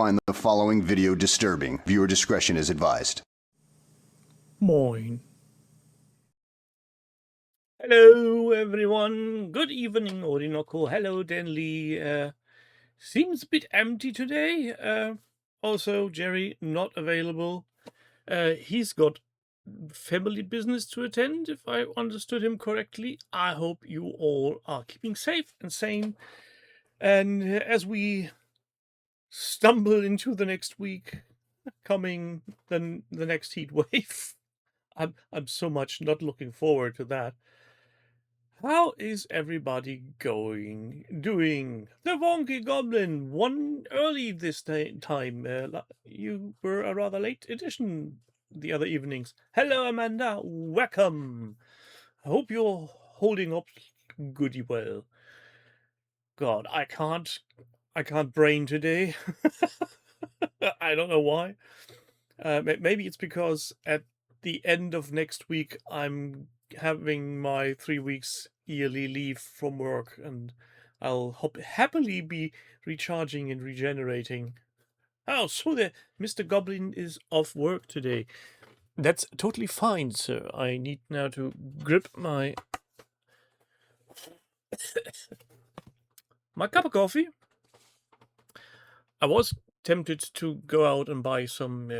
find the following video disturbing. Viewer discretion is advised. Moin. Hello, everyone. Good evening, Orinoco. Hello, Denley. Seems a bit empty today. Also, Jerry not available. He's got family business to attend, if I understood him correctly. I hope you all are keeping safe and sane. And as we stumble into the next week, coming the next heat wave, I'm so much not looking forward to that. How is everybody doing? The Wonky Goblin won early this time. You were a rather late edition the other evenings. Hello, Amanda. Welcome. I hope you're holding up goody well. God, I can't brain today. I don't know why. Maybe it's because at the end of next week I'm having my 3 weeks yearly leave from work, and I'll happily be recharging and regenerating. Oh, so Mr. Goblin is off work today. That's totally fine, sir. I need now to grip my cup of coffee. I was tempted to go out and buy some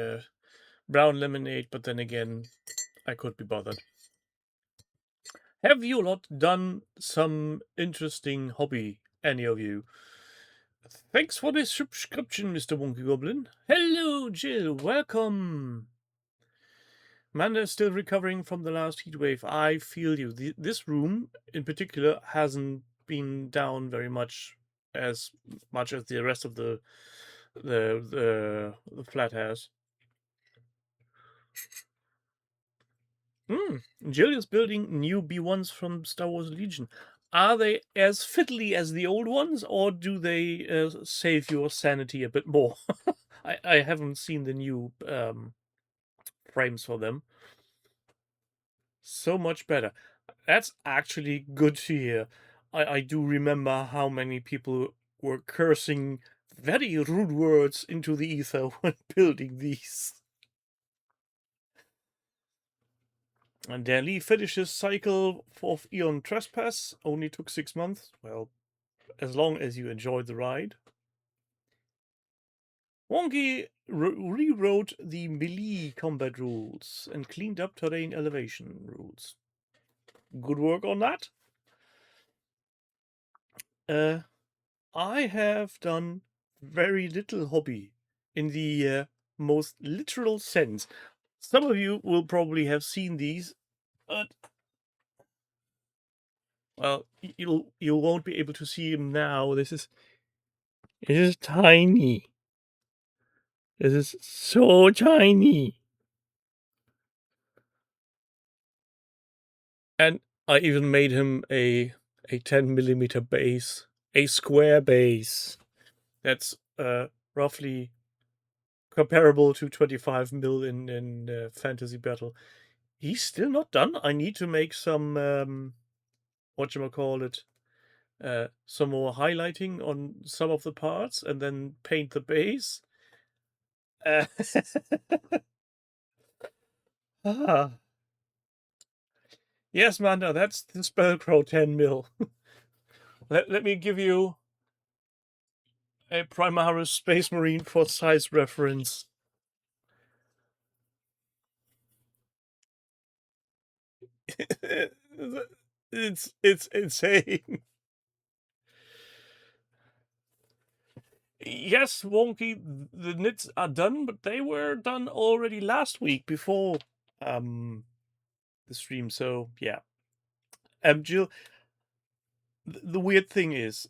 brown lemonade, but then again, I could be bothered. Have you lot done some interesting hobby, any of you? Thanks for the subscription, Mr. Wonky Goblin. Hello, Jill. Welcome. Manda is still recovering from the last heat wave. I feel you. This room, in particular, hasn't been down very much as the rest of the flat has. Jill is building new B1s from Star Wars Legion. Are they as fiddly as the old ones, or do they save your sanity a bit more? I haven't seen the new frames for them. So much better. That's actually good to hear. I do remember how many people were cursing very rude words into the ether when building these. And Danley finishes cycle of Eon Trespass. Only took 6 months. Well, as long as you enjoyed the ride. Wonky rewrote the melee combat rules and cleaned up terrain elevation rules. Good work on that. I have done very little hobby in the most literal sense. Some of you will probably have seen these, but well, you won't be able to see them now. This is tiny. This is so tiny. And I even made him a 10mm base, a square base. That's roughly comparable to 25mm in Fantasy Battle. He's still not done. I need to make some whatchamacallit, some more highlighting on some of the parts and then paint the base. Yes, Manda, that's the Spellcrow 10mm. let me give you a Primaris Space Marine for size reference. It's insane. Yes, Wonky, the knits are done, but they were done already last week before the stream. So yeah, Jill. The weird thing is,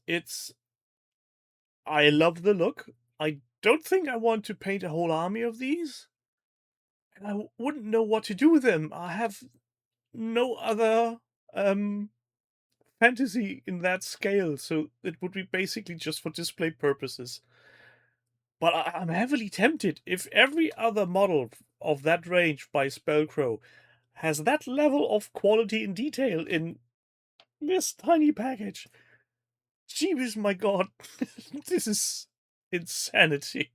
I love the look. I don't think I want to paint a whole army of these, and I wouldn't know what to do with them. I have no other fantasy in that scale, so it would be basically just for display purposes. But I'm heavily tempted. If every other model of that range by Spellcrow has that level of quality and detail in this tiny package, jeebus, my god, this is insanity.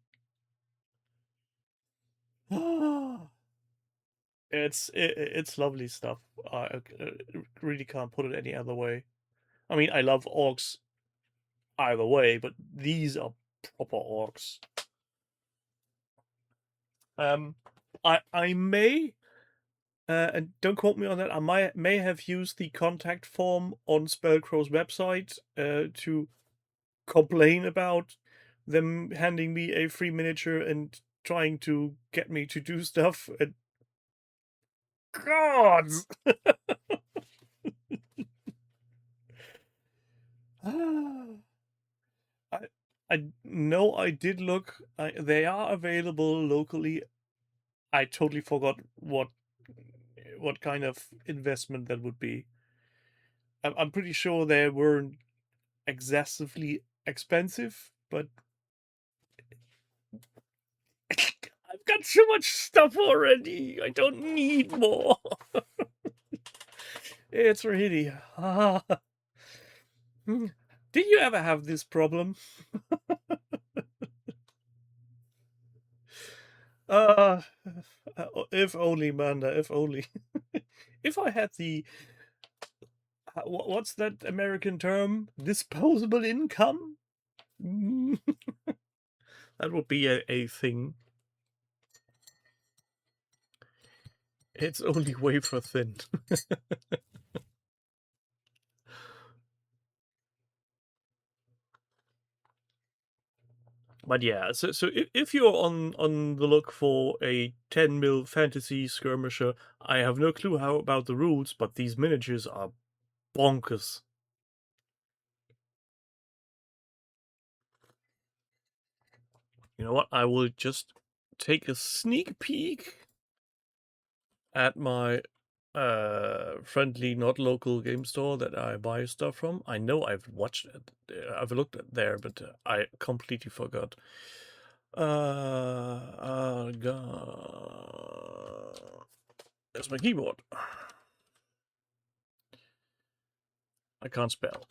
It's lovely stuff. I really can't put it any other way. I mean, I love orcs either way, but these are proper orcs. I may, and don't quote me on that. I may have used the contact form on Spellcrow's website to complain about them handing me a free miniature and trying to get me to do stuff. And God, I I know I did look. They are available locally. I totally forgot what kind of investment that would be. I'm pretty sure they weren't excessively expensive, but I've got so much stuff already. I don't need more. It's really. Did you ever have this problem? Uh, if only, Manda, if only. If I had the. What's that American term? Disposable income? That would be a thing. It's only wafer thin. But yeah, so if you're on the look for a 10 mil fantasy skirmisher, I have no clue how about the rules, but these miniatures are bonkers. You know what? I will just take a sneak peek at my friendly, not local game store that I buy stuff from. I know I've watched it, I've looked at there, but I completely forgot. There's my keyboard. I can't spell.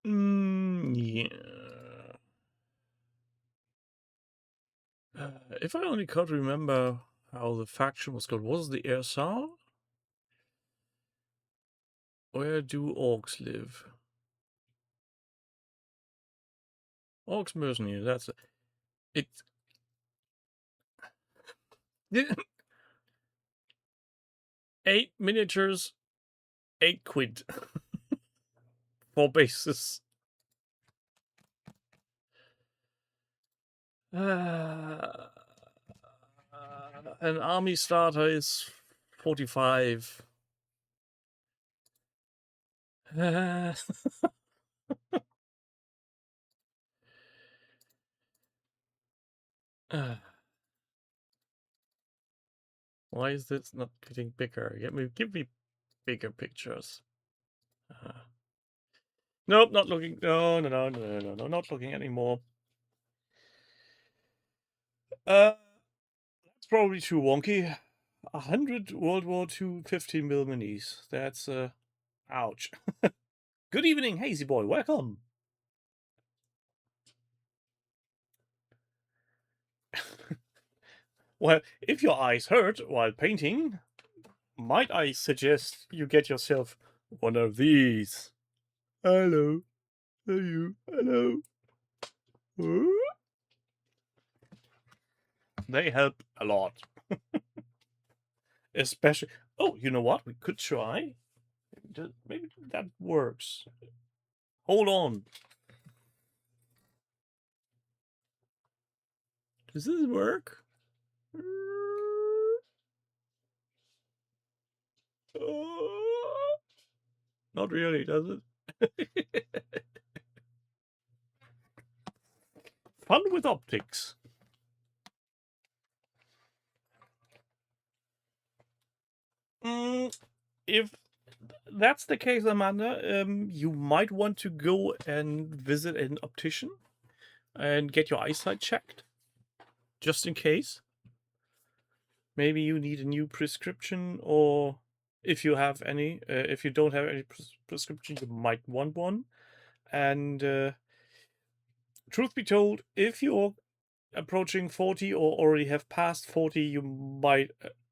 Yeah. If I only could remember how the faction was called, was it the Ersar? Where do orcs live? Orcs mercenary. That's it. 8 miniatures, 8 quid. 4 bases. An army starter is 45. Why is this not getting bigger? Give me bigger pictures. Nope, not looking. No, not looking anymore. That's probably too wonky. 100 World War II 15 mil minis. That's ouch. Good evening, Hazy Boy. Welcome. Well, if your eyes hurt while painting, might I suggest you get yourself one of these? Hello. Hello. They help a lot. Especially. Oh, you know what? We could try. Maybe that works. Hold on. Does this work? Not really, does it? Fun with optics. If that's the case, Amanda, you might want to go and visit an optician and get your eyesight checked, just in case. Maybe you need a new prescription, or if you have any, if you don't have any prescription, you might want one. And truth be told, if you're approaching 40 or already have passed 40, you might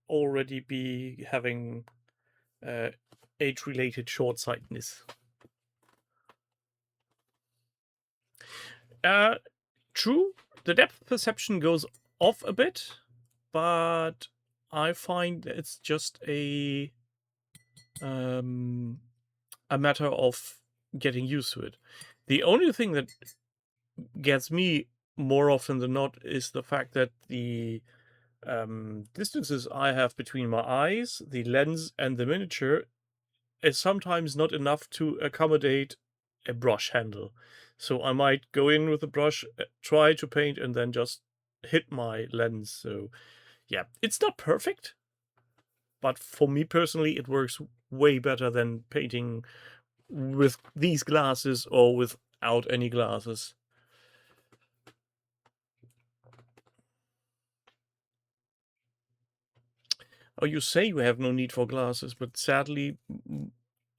already be having age-related short-sightedness. True, the depth perception goes off a bit, but I find it's just a matter of getting used to it. The only thing that gets me more often than not is the fact that the distances I have between my eyes, the lens, and the miniature is sometimes not enough to accommodate a brush handle. So I might go in with a brush, try to paint, and then just hit my lens. So yeah, it's not perfect, but for me personally, it works way better than painting with these glasses or without any glasses. Oh, you say you have no need for glasses, but sadly,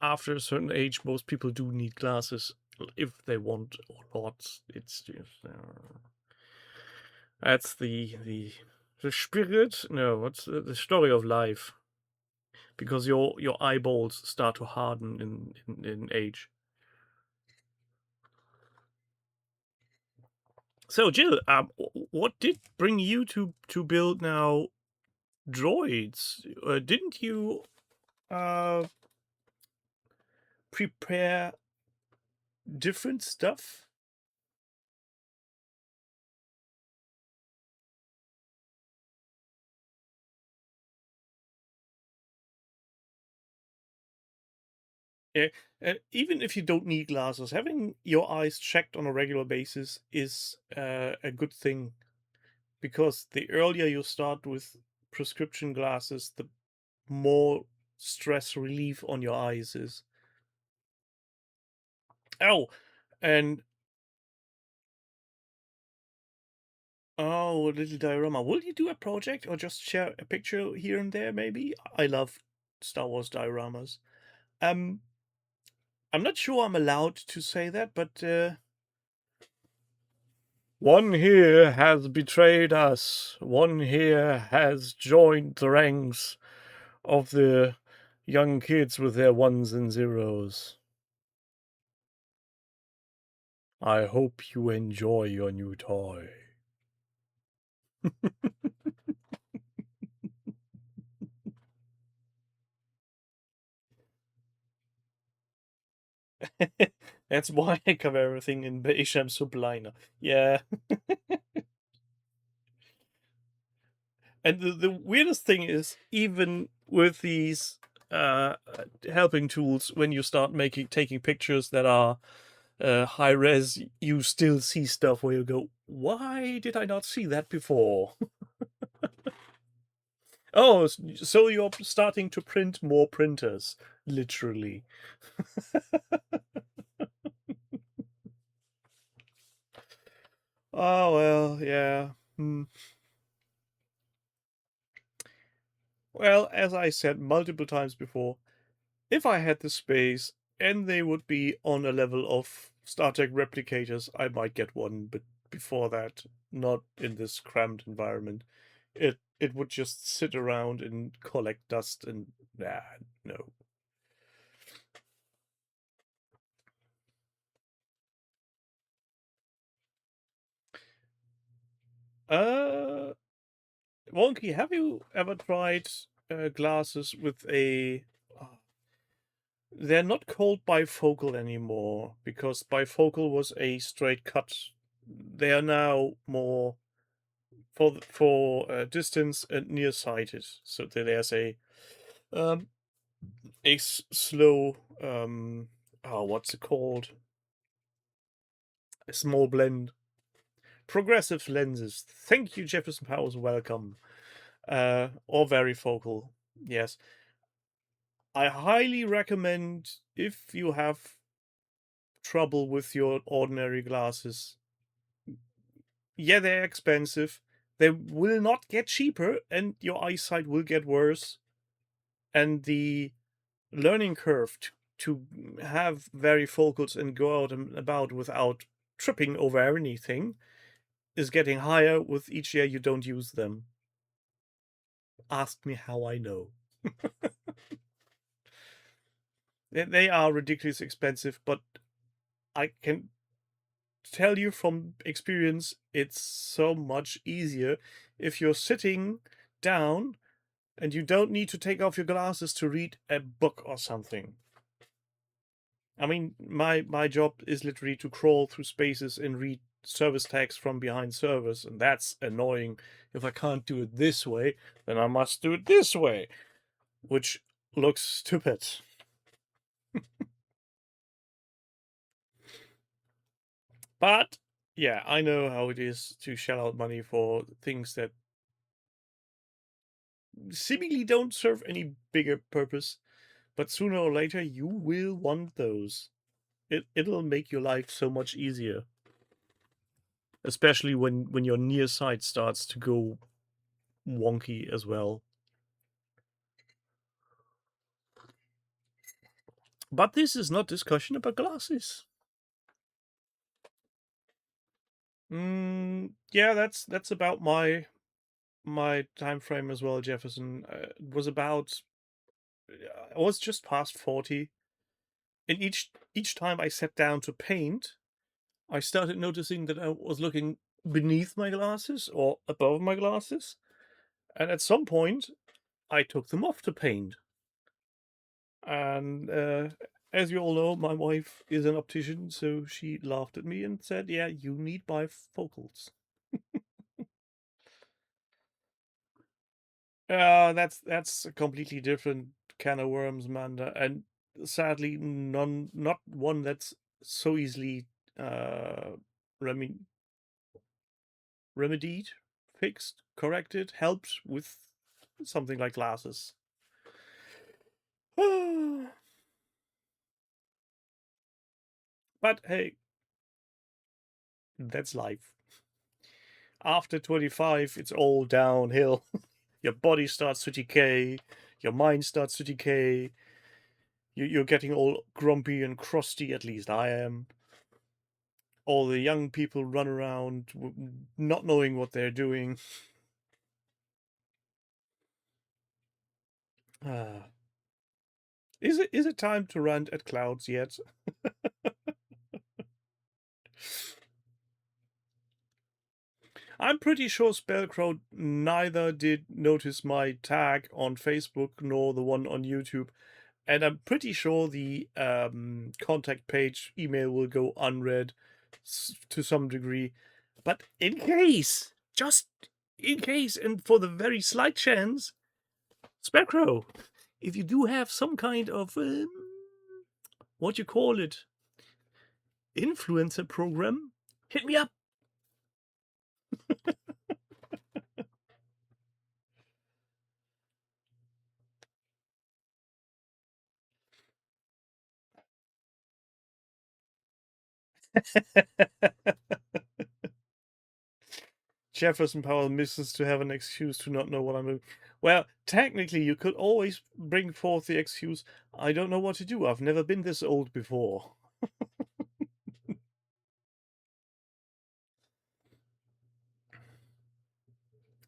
after a certain age, most people do need glasses if they want or not. It's just that's the spirit. No, what's the story of life? Because your eyeballs start to harden in age. So, Jill, what did bring you to build now droids? Didn't you prepare different stuff? Yeah, even if you don't need glasses, having your eyes checked on a regular basis is a good thing, because the earlier you start with prescription glasses, the more stress relief on your eyes is. Oh, and oh, a little diorama. Will you do a project or just share a picture here and there? Maybe. I love Star Wars dioramas. Um, I'm not sure I'm allowed to say that, but one here has betrayed us. One here has joined the ranks of the young kids with their ones and zeros. I hope you enjoy your new toy. That's why I cover everything in beige and subliner. Yeah. And the weirdest thing is, even with these helping tools, when you start taking pictures that are high res, you still see stuff where you go, why did I not see that before? Oh, so you're starting to print more printers, literally. Oh, well, yeah. Well, as I said multiple times before, if I had the space and they would be on a level of Star Trek replicators, I might get one, but before that, not in this cramped environment. It would just sit around and collect dust and no. Uh Wonky, have you ever tried glasses with a they're not called bifocal anymore, because bifocal was a straight cut. They are now more for distance and nearsighted. So there's um, slow what's it called? A small blend. Progressive lenses. Thank you, Jefferson Powers. Welcome. Or varifocal. Yes, I highly recommend, if you have trouble with your ordinary glasses. Yeah, they're expensive. They will not get cheaper, and your eyesight will get worse. And the learning curve to have varifocals and go out and about without tripping over anything is getting higher with each year you don't use them. Ask me how I know. They are ridiculously expensive, but I can tell you from experience, it's so much easier if you're sitting down and you don't need to take off your glasses to read a book or something. I mean, my job is literally to crawl through spaces and read service tags from behind servers, and that's annoying. If I can't do it this way, then I must do it this way, which looks stupid. But yeah, I know how it is to shell out money for things that seemingly don't serve any bigger purpose, but sooner or later you will want those. It'll make your life so much easier, especially when your near sight starts to go wonky as well. But this is not discussion about glasses. Yeah, that's about my time frame as well, Jefferson. It was about I was just past 40, and each time I sat down to paint, I started noticing that I was looking beneath my glasses or above my glasses, and at some point I took them off to paint. And as you all know, my wife is an optician, so she laughed at me and said, "Yeah, you need bifocals." That's a completely different can of worms, Manda, and sadly, not one that's so easily uh, remi- remedied, fixed, corrected, helped with something like glasses. But hey, that's life. After 25, it's all downhill. Your body starts to decay, your mind starts to decay, you're getting all grumpy and crusty, at least I am. All the young people run around not knowing what they're doing. Ah. Is it time to rant at clouds yet? I'm pretty sure Spellcrow neither did notice my tag on Facebook nor the one on YouTube, and I'm pretty sure the contact page email will go unread to some degree. But in case, just in case, and for the very slight chance, Spellcrow, if you do have some kind of what you call it, influencer program, hit me up. Jefferson Powell misses to have an excuse to not know what I'm doing. Well, technically, you could always bring forth the excuse, I don't know what to do. I've never been this old before.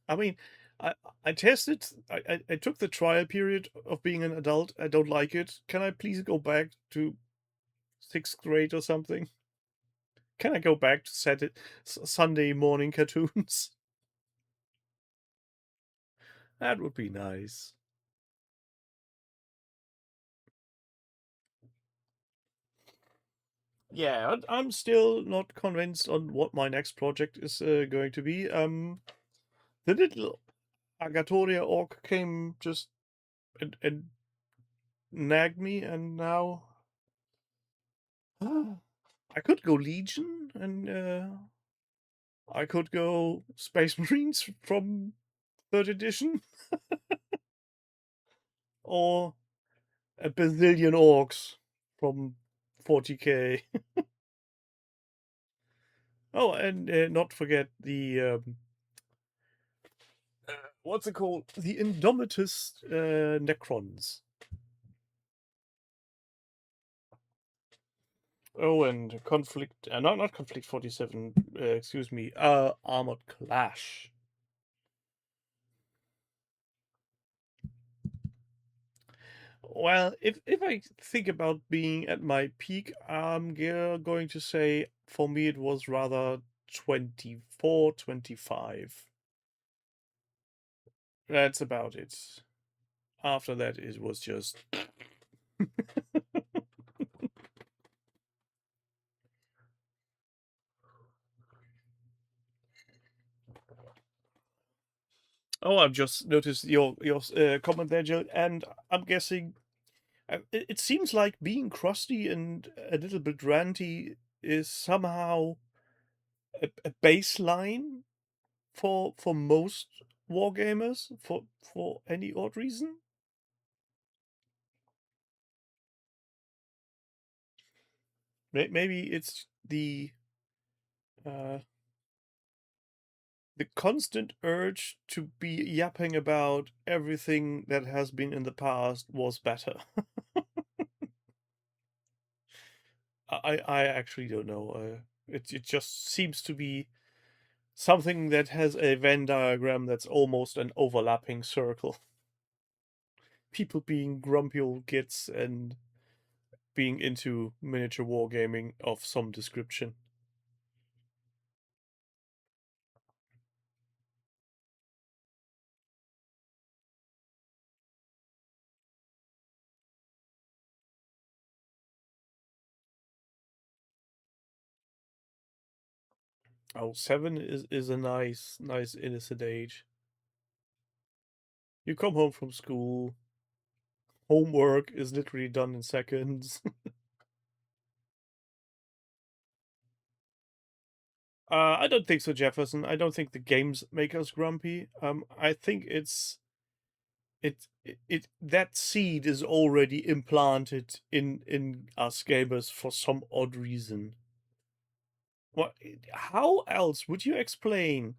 I mean, I, I tested, I took the trial period of being an adult. I don't like it. Can I please go back to sixth grade or something? Can I go back to Sunday morning cartoons? That would be nice. Yeah, I'm still not convinced on what my next project is going to be. The little Agatoria orc came just and nagged me, and now I could go Legion, and I could go Space Marines from third edition, or a bazillion orcs from 40k. Oh, and not forget the what's it called? The Indomitus Necrons. Oh, and Conflict, not Conflict 47, excuse me, Armored Clash. Well, if I think about being at my peak, I'm going to say for me it was rather 24, 25. That's about it. After that, it was just. Oh, I've just noticed your comment there, Joe, and I'm guessing it seems like being crusty and a little bit ranty is somehow a baseline for most wargamers for any odd reason. Maybe it's uh, the constant urge to be yapping about everything that has been in the past was better. I actually don't know. It just seems to be something that has a Venn diagram that's almost an overlapping circle. People being grumpy old gits and being into miniature wargaming of some description. Oh, 7 is a nice innocent age. You come home from school, homework is literally done in seconds. I don't think so, Jefferson. I don't think the games make us grumpy. I think it that seed is already implanted in us gamers for some odd reason. What? How else would you explain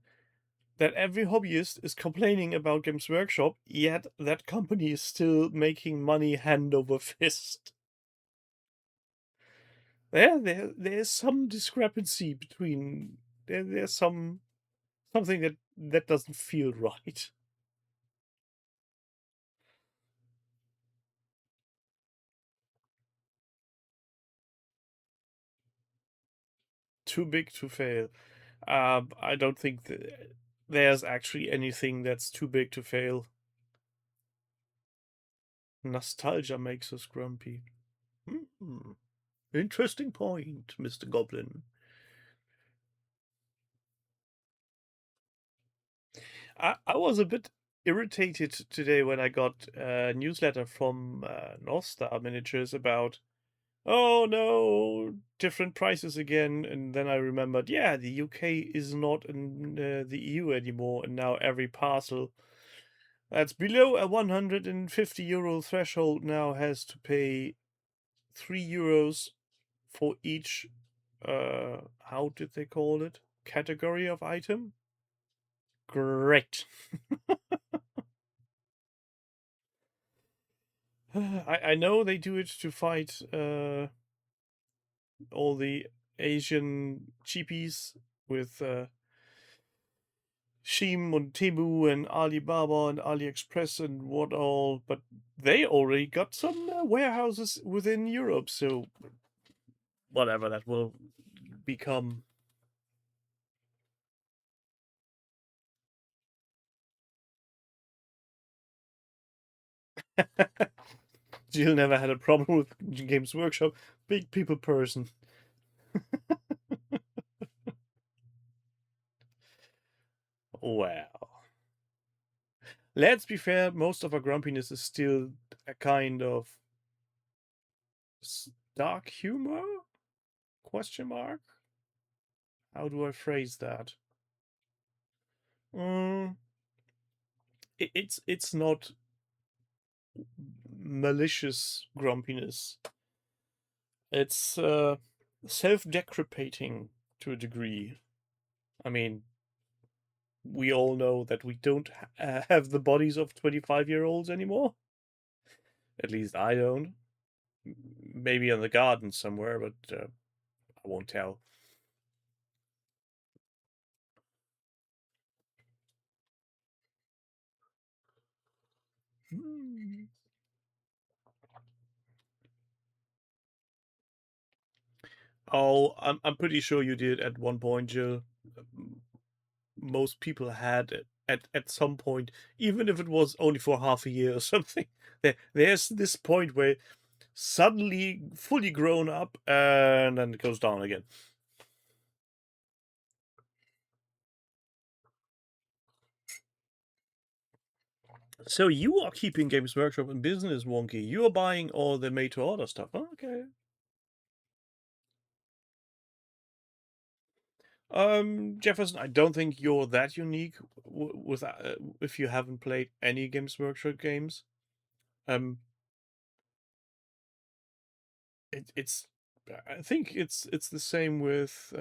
that every hobbyist is complaining about Games Workshop, yet that company is still making money hand over fist? There's some discrepancy between there's something that doesn't feel right. Too big to fail. I don't think there's actually anything that's too big to fail. Nostalgia makes us grumpy. Hmm. Interesting point, Mr. Goblin. I was a bit irritated today when I got a newsletter from North Star Miniatures about, oh no, different prices again. And then I remembered, yeah, the UK is not in the EU anymore, and now every parcel that's below a 150 euro threshold now has to pay 3 euros for each, how did they call it? Category of item? Great. I know they do it to fight all the Asian cheapies with Shein and Temu and Alibaba and AliExpress and what all, but they already got some warehouses within Europe, so whatever that will become. Jill never had a problem with Games Workshop. Big people person. Well, let's be fair, most of our grumpiness is still a kind of dark humor? Question mark? How do I phrase that? Mm, it's not malicious grumpiness. It's self-deprecating to a degree. I mean, we all know that we don't have the bodies of 25-year-olds anymore. At least I don't. Maybe in the garden somewhere, but won't tell. Oh, I'm pretty sure you did at one point, Jill. Most people had it at some point, even if it was only for half a year or something. There's this point where suddenly fully grown up and then it goes down again. So you are keeping Games Workshop in business, Wonky. You are buying all the made-to-order stuff. Okay. Jefferson, I don't think you're that unique with if you haven't played any Games Workshop games. Um, it's I think it's the same with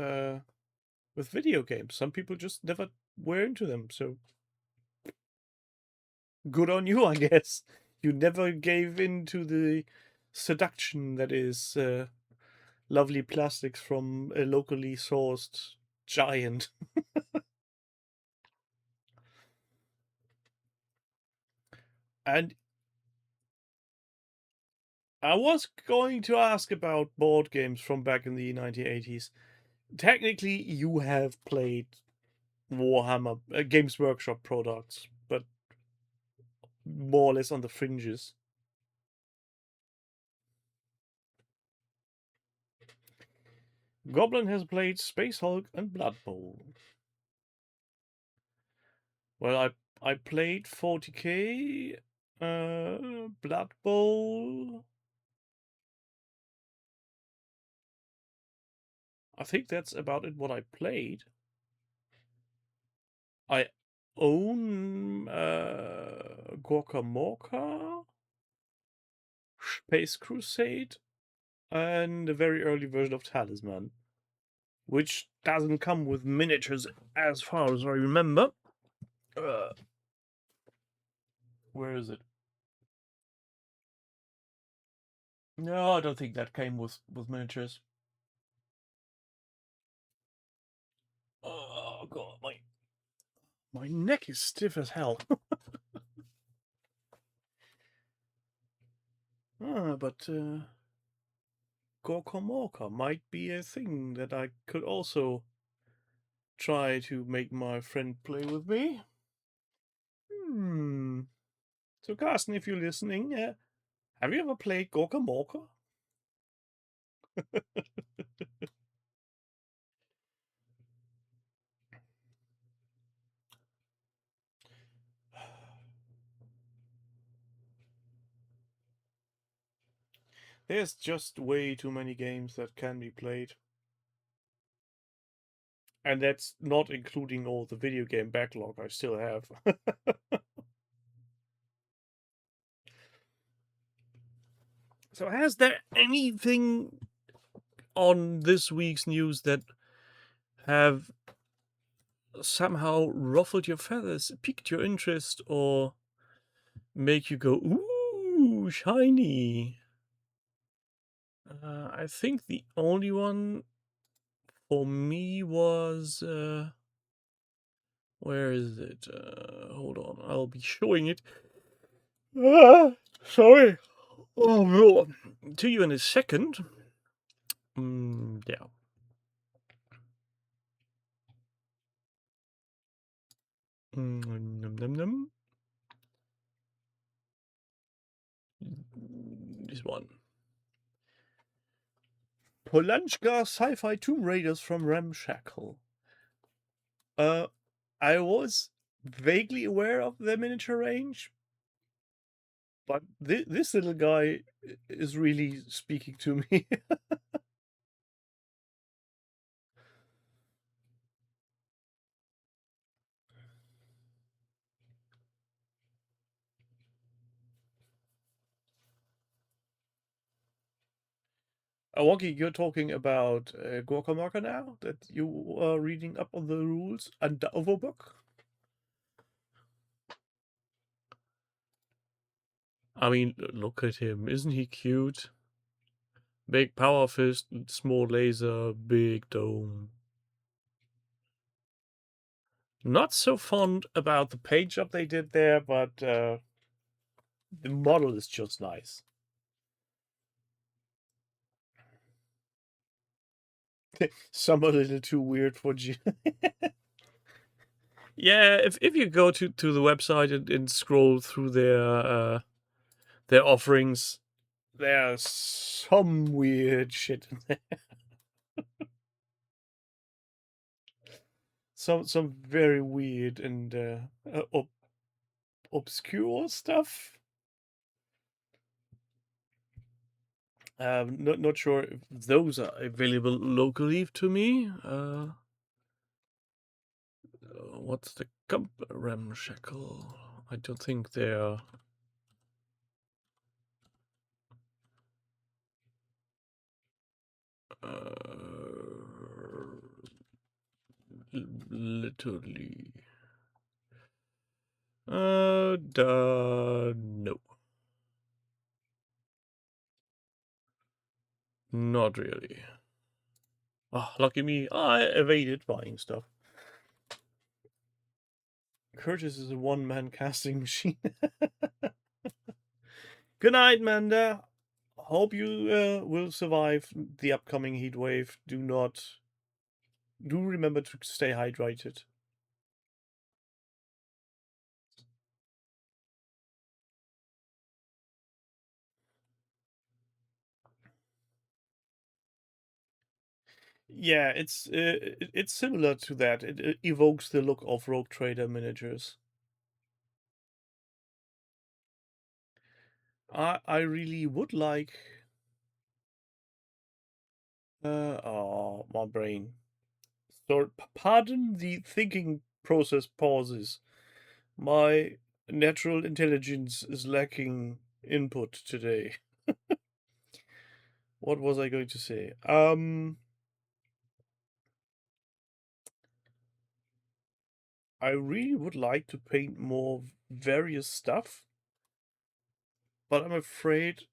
video games. Some people just never were into them, so good on you, I guess. You never gave in to the seduction that is lovely plastics from a locally sourced giant. And I was going to ask about board games from back in the 1980s. Technically, you have played Warhammer Games Workshop products, but more or less on the fringes. Goblin has played Space Hulk and Blood Bowl. Well, I played 40k, Blood Bowl. I think that's about it. What I played. I own Gorka Morka, Space Crusade, and a very early version of Talisman, which doesn't come with miniatures as far as I remember. Where is it? No, I don't think that came with miniatures. Oh god, my neck is stiff as hell. But Gorkomorka might be a thing that I could also try to make my friend play with me. So, Carsten, if you're listening, have you ever played Gorkomorka? There's just way too many games that can be played. And that's not including all the video game backlog I still have. So, has there anything on this week's news that have somehow ruffled your feathers, piqued your interest, or make you go, ooh, shiny? I think the only one for me was. Where is it? Hold on, I'll be showing it. Sorry. Oh, to you in a second. Yeah. This one. Polanska Sci-Fi Tomb Raiders from Ramshackle. I was vaguely aware of the miniature range, but this little guy is really speaking to me. Wonky, you're talking about Gorkamaka now? That you are reading up on the rules and the overbook? I mean, look at him. Isn't he cute? Big power fist, small laser, big dome. Not so fond about the paint job they did there, but the model is just nice. Some a little too weird for you. Yeah, if you go to the website and scroll through their offerings, there's some weird shit in there. Some very weird and obscure stuff. Not sure if those are available locally to me. What's the ramshackle? I don't think they're. Literally. No. Not really. Oh, lucky me, I evaded buying stuff. Curtis is a one-man casting machine. Good night, Manda. Hope you will survive the upcoming heat wave. Do remember to stay hydrated. Yeah, it's similar to that. It evokes the look of Rogue Trader miniatures. I really would like. Oh, my brain. So, pardon the thinking process pauses. My natural intelligence is lacking input today. What was I going to say? I really would like to paint more various stuff, but I'm afraid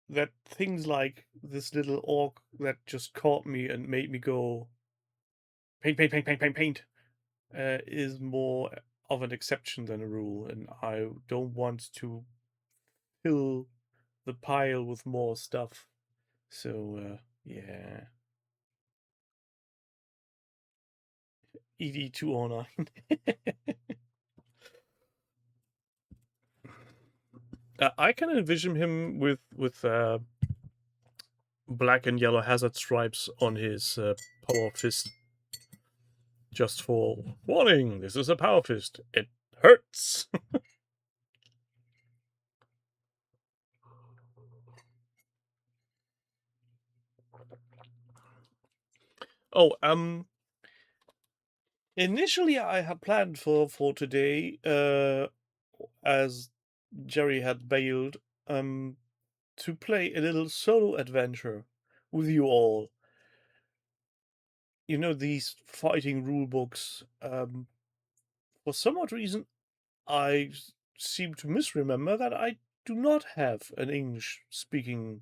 that things like this little orc that just caught me and made me go paint, paint, paint, paint, paint, paint, is more of an exception than a rule, and I don't want to fill the pile with more stuff. So, yeah. ED209. I can envision him with black and yellow hazard stripes on his power fist. Just for warning, this is a power fist. It hurts. Oh, initially I had planned for today, as Jerry had bailed, to play a little solo adventure with you all. You know, these fighting rule books. For some odd reason, I seem to misremember that I do not have an English speaking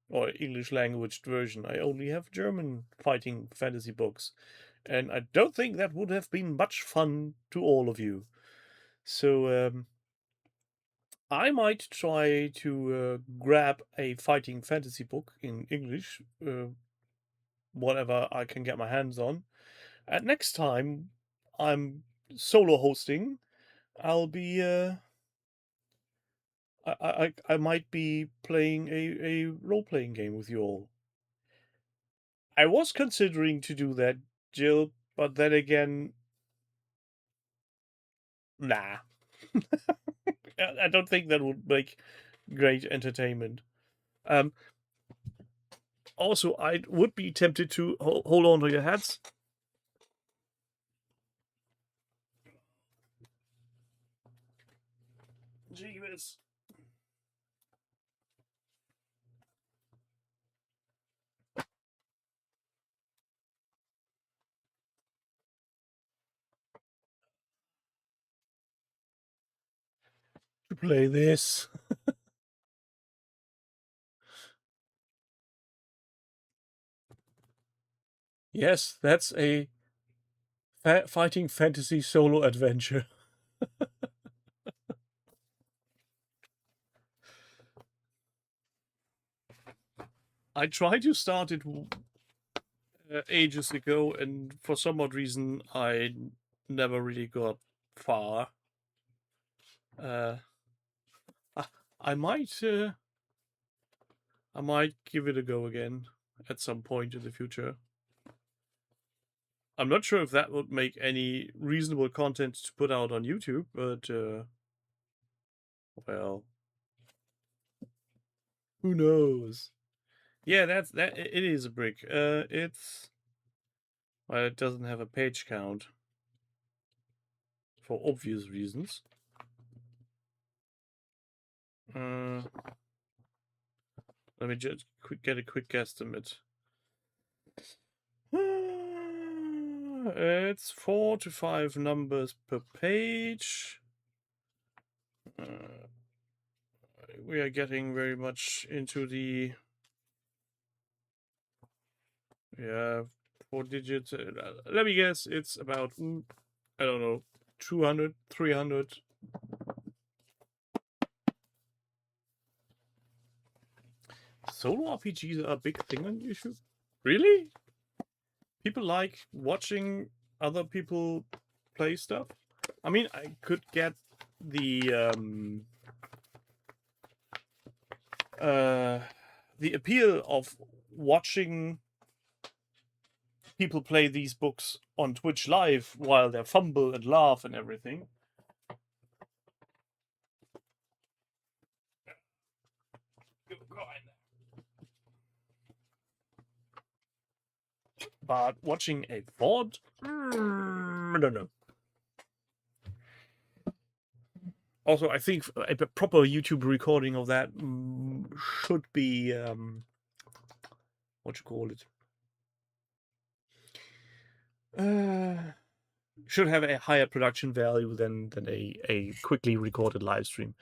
or English language version. I only have German fighting fantasy books. And I don't think that would have been much fun to all of you. So I might try to grab a fighting fantasy book in English, whatever I can get my hands on. And next time I'm solo hosting, I'll be I might be playing a role playing game with you all. I was considering to do that, Jill, but then again, nah. I don't think that would make great entertainment. Um, Also, I would be tempted to hold on to your hats. Jeebus. To play this. Yes, that's a fighting fantasy solo adventure. I tried to start it ages ago, and for some odd reason, I never really got far. I, I might give it a go again at some point in the future. I'm not sure if that would make any reasonable content to put out on YouTube, but well, who knows? Yeah, that. It is a brick. It's well, it doesn't have a page count for obvious reasons. Let me just get a quick guesstimate. It's 4 to 5 numbers per page. We are getting very much into the 4 digits. Let me guess, it's about I don't know, 200, 300. Solo RPGs are a big thing on YouTube. Really? People like watching other people play stuff? I mean, I could get the appeal of watching people play these books on Twitch live while they fumble and laugh and everything. But watching a VOD? I don't know. Also, I think a proper YouTube recording of that should be what you call it? Should have a higher production value than a quickly recorded live stream.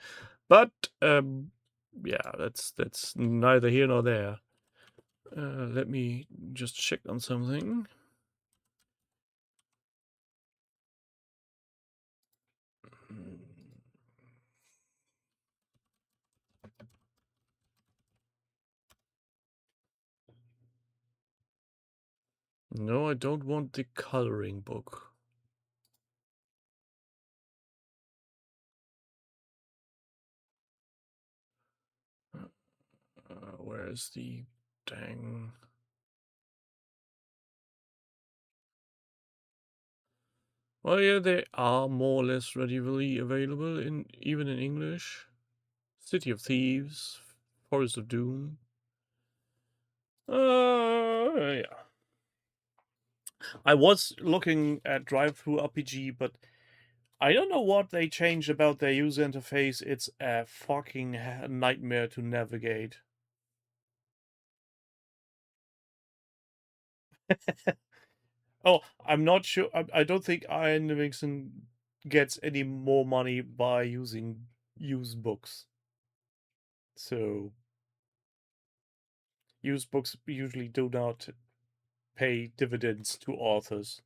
But yeah, that's neither here nor there. Let me just check on something. No, I don't want the coloring book. Where's the dang? Well, yeah, they are more or less readily available even in English. City of Thieves, Forest of Doom. Yeah. I was looking at Drive-Thru RPG, but I don't know what they changed about their user interface. It's a fucking nightmare to navigate. Oh, I'm not sure. I don't think Ian Livingston gets any more money by using used books. So, used books usually do not pay dividends to authors.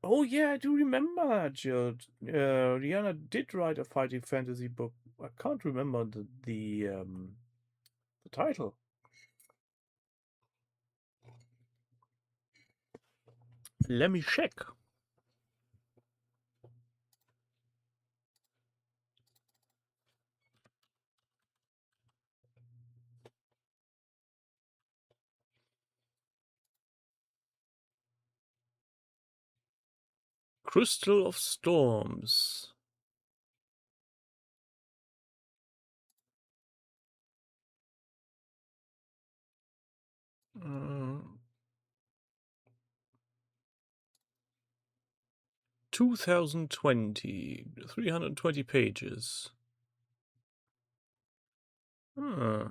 Oh yeah, I do remember that, Jill. Rihanna did write a fighting fantasy book. I can't remember the title. Let me check. Crystal of Storms. 2020, 320 pages. Huh.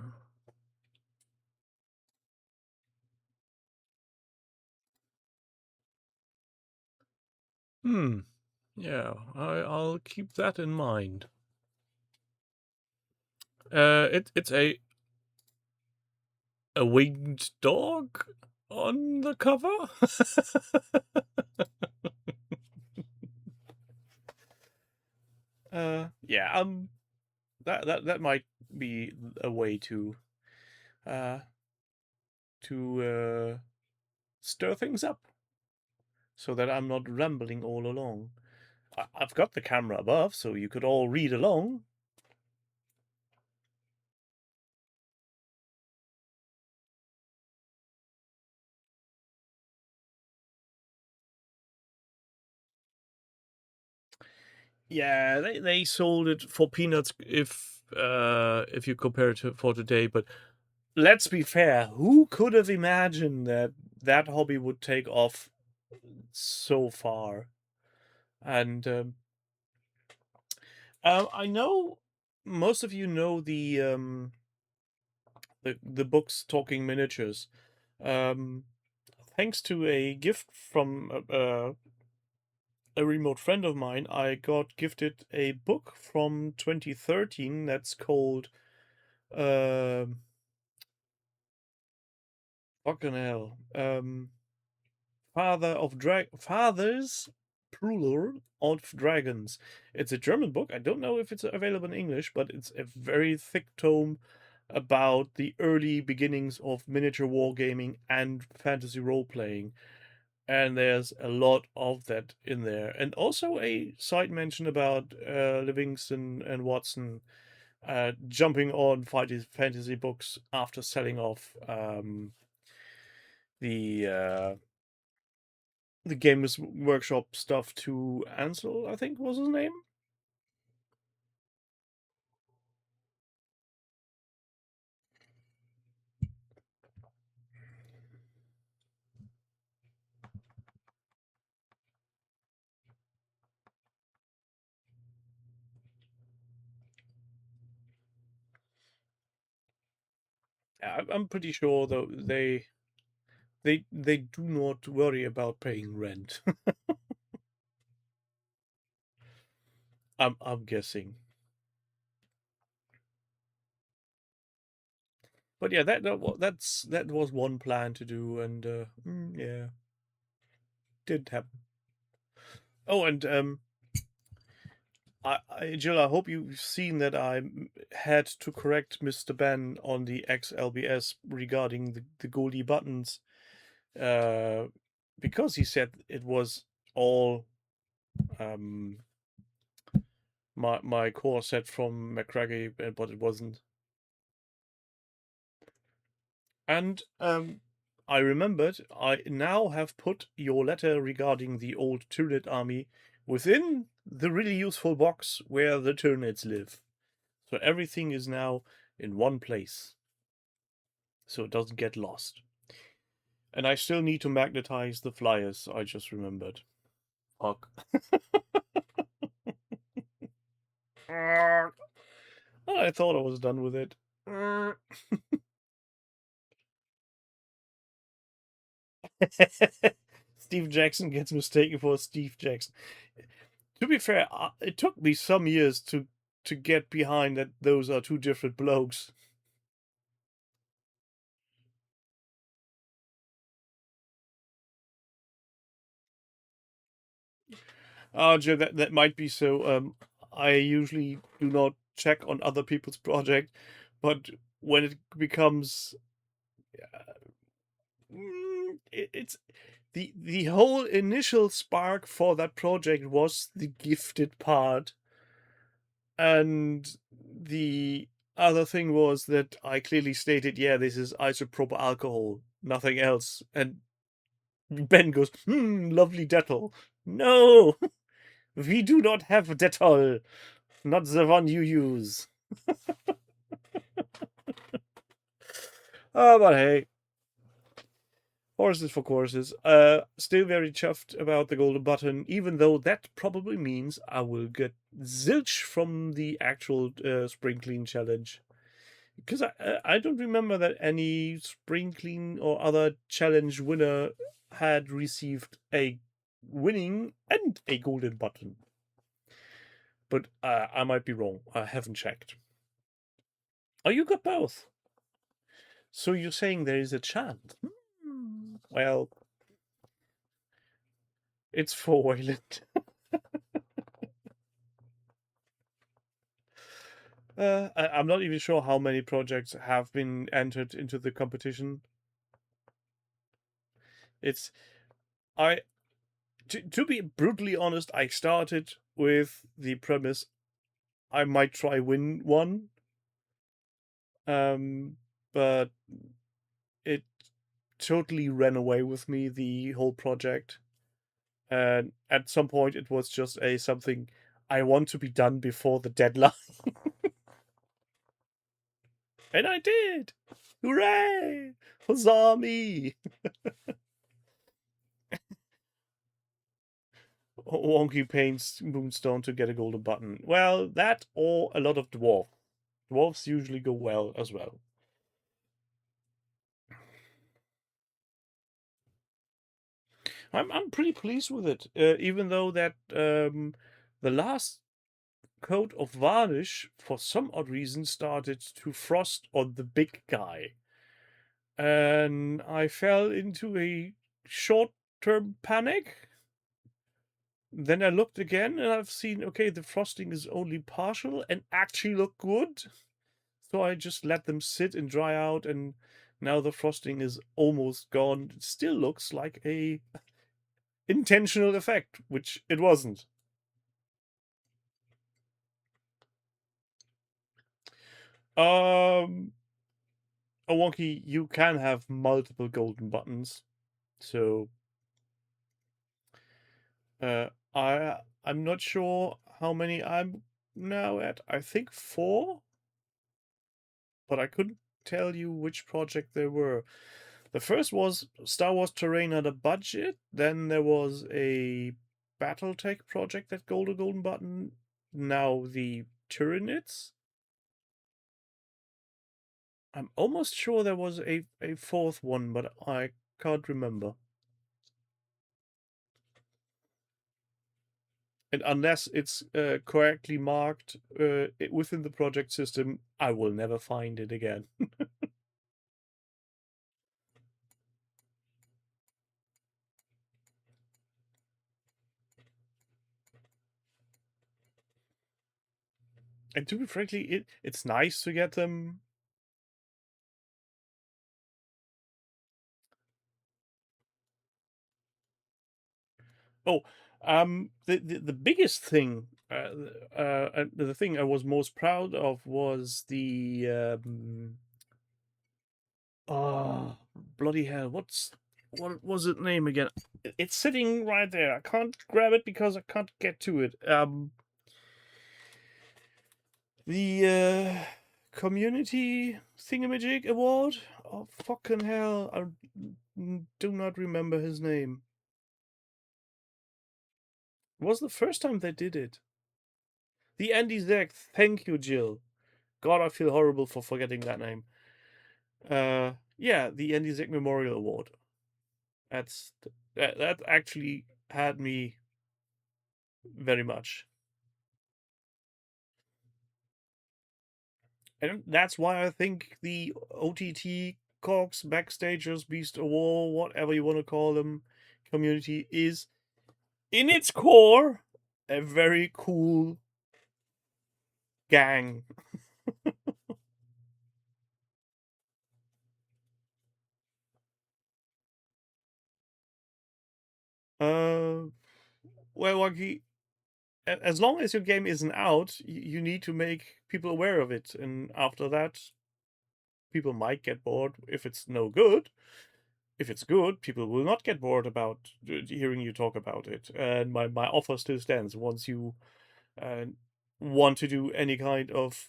Yeah, I'll keep that in mind. It's a a winged dog on the cover? Yeah, that might be a way uh to stir things up so that I'm not rambling all along. I've got the camera above, so you could all read along. Yeah, they sold it for peanuts if you compare it to for today. But let's be fair, who could have imagined that that hobby would take off so far? And I know most of you know the books Talking Miniatures. Um, Thanks to a gift from a remote friend of mine, I got gifted a book from 2013 that's called fucking hell. Fathers Plural of Dragons. It's a German book. I don't know if it's available in English, but it's a very thick tome about the early beginnings of miniature wargaming and fantasy role playing. And there's a lot of that in there. And also a side mention about Livingston and Watson jumping on fantasy books after selling off the uh, the Games Workshop stuff to Ansel, I think was his name. I'm pretty sure though they do not worry about paying rent. I'm guessing. But yeah, that was one plan to do, and yeah, did happen. Oh, and Jill, I hope you've seen that I had to correct Mr. Ben on the XLBS regarding the Goldie buttons, uh, because he said it was all um, my core set from McCraggy, but it wasn't. And I remembered I now have put your letter regarding the old Tyranid army within the really useful box where the Tyranids live. So everything is now in one place, so it doesn't get lost. And I still need to magnetize the flyers, I just remembered. Fuck. I thought I was done with it. Steve Jackson gets mistaken for Steve Jackson. To be fair, it took me some years to get behind that those are two different blokes. Joe, that might be so. I usually do not check on other people's project, but when it becomes, it's the whole initial spark for that project was the gifted part, and the other thing was that I clearly stated, yeah, this is isopropyl alcohol, nothing else, and Ben goes, lovely Dettol. No, we do not have Dettol. Not the one you use. But hey, horses for courses. Still very chuffed about the golden button, even though that probably means I will get zilch from the actual spring clean challenge. Because I don't remember that any spring clean or other challenge winner had received a winning and a golden button. But I might be wrong. I haven't checked. Oh, you got both. So you're saying there is a chance? Well, it's for Wayland. I'm not even sure how many projects have been entered into the competition. It's I to be brutally honest, I started with the premise I might try win one, but it totally ran away with me, the whole project. And at some point, it was just something I want to be done before the deadline, and I did. Hooray! Huzzah me! Wonky paints Moonstone to get a golden button. Well, that or a lot of dwarf. Dwarves usually go well as well. I'm pretty pleased with it, even though that the last coat of varnish, for some odd reason, started to frost on the big guy, and I fell into a short-term panic. Then I looked again, and I've seen, okay, the frosting is only partial and actually look good. So I just let them sit and dry out, and now the frosting is almost gone. It still looks like a intentional effect, which it wasn't. Um, Wonky, you can have multiple golden buttons, so uh, I'm not sure how many I'm now at. I think 4, but I couldn't tell you which project they were. The first was Star Wars Terrain Under Budget. Then there was a BattleTech project that got a golden button. Now the Tyranids. I'm almost sure there was a fourth one, but I can't remember. And unless it's correctly marked within the project system, I will never find it again. And to be frankly, it's nice to get them. Oh, the biggest thing, the thing I was most proud of was the oh, bloody hell, what was its name again? It's sitting right there. I can't grab it because I can't get to it. The community thingamajig award. Oh fucking hell! I do not remember his name. It was the first time they did it. The Andy Zach. Thank you, Jill. God, I feel horrible for forgetting that name. Yeah, the Andy Zach Memorial Award. That actually had me very much, and that's why I think the OTT Cox Backstagers Beast of War, whatever you want to call them, community is in its core a very cool gang. uh, well, Wagi, as long as your game isn't out, you need to make people aware of it, and after that, people might get bored if it's no good. If it's good, people will not get bored about hearing you talk about it. And my offer still stands. Once you uh, want to do any kind of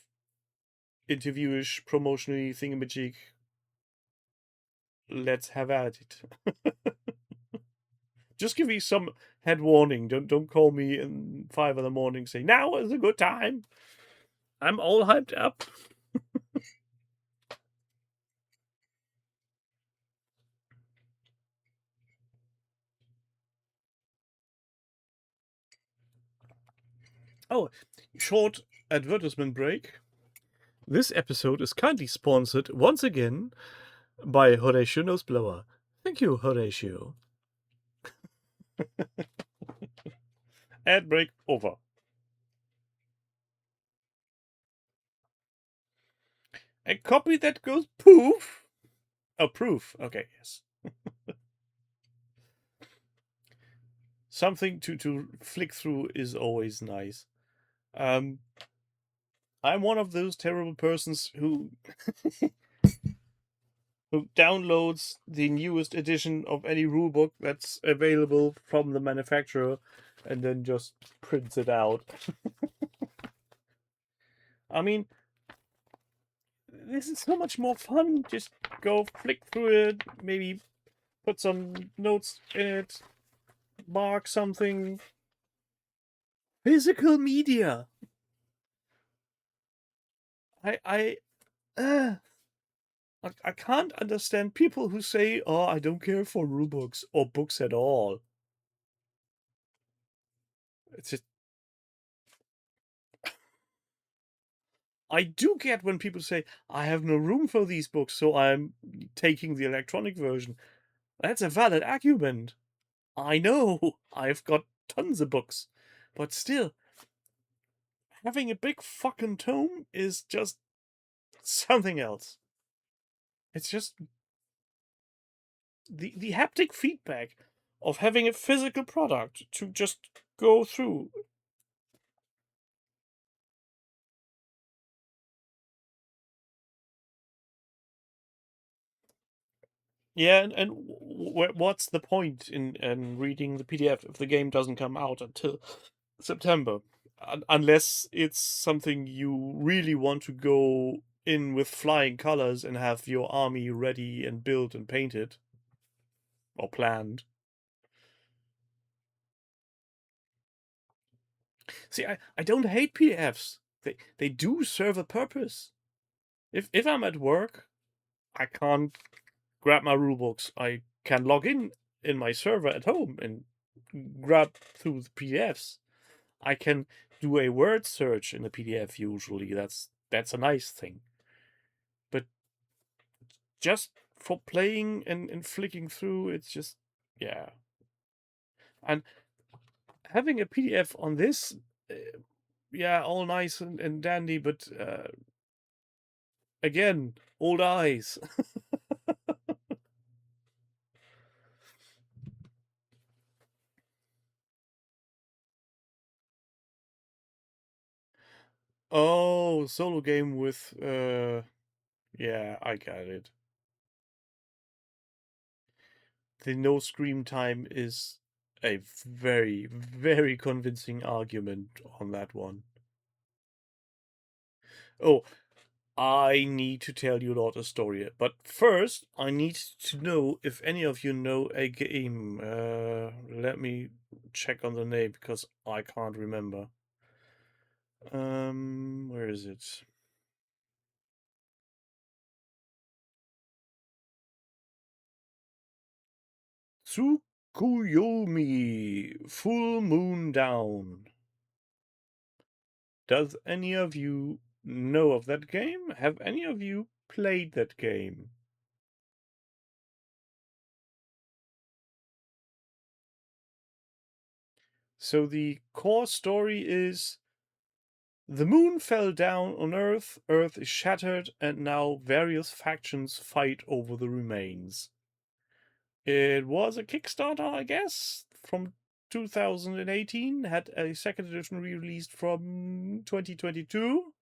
interviewish, promotionally thingamajig, let's have at it. Just give me some head warning. Don't call me in 5 in the morning saying now is a good time. I'm all hyped up. Oh, short advertisement break. This episode is kindly sponsored once again by Horatio Noseblower. Thank you, Horatio. Ad break over. A copy that goes poof. Oh, proof. Okay, yes. Something to flick through is always nice. I'm one of those terrible persons who who downloads the newest edition of any rulebook that's available from the manufacturer and then just prints it out. I mean, this is so much more fun. Just go flick through it, maybe put some notes in it, mark something. Physical media. I I uh, I can't understand people who say, "Oh, I don't care for rulebooks or books at all." It's just I do get when people say, "I have no room for these books, so I'm taking the electronic version." That's a valid argument. I know. I've got tons of books. But still, having a big fucking tome is just something else. It's just the haptic feedback of having a physical product to just go through. Yeah, and what's the point in reading the PDF if the game doesn't come out until September? Unless it's something you really want to go in with flying colors and have your army ready and built and painted or planned. See, I don't hate PDFs. They do serve a purpose. If I'm at work, I can't grab my rulebooks. I can log in my server at home and grab through the PDFs. I can do a word search in a PDF usually. That's a nice thing. But just for playing and flicking through, it's just yeah. And having a PDF on this, yeah, all nice and dandy, but again, old eyes. Oh, solo game with yeah, I got it. The no screen time is a very, very convincing argument on that one. Oh, I need to tell you lot a story, but first I need to know if any of you know a game. Let me check on the name because I can't remember. Where is it? Tsukuyomi Full Moon Down. Does any of you know of that game? Have any of you played that game? So the core story is the moon fell down on Earth, Earth is shattered, and now various factions fight over the remains. It was a Kickstarter, I guess, from 2018, had a second edition released from 2022.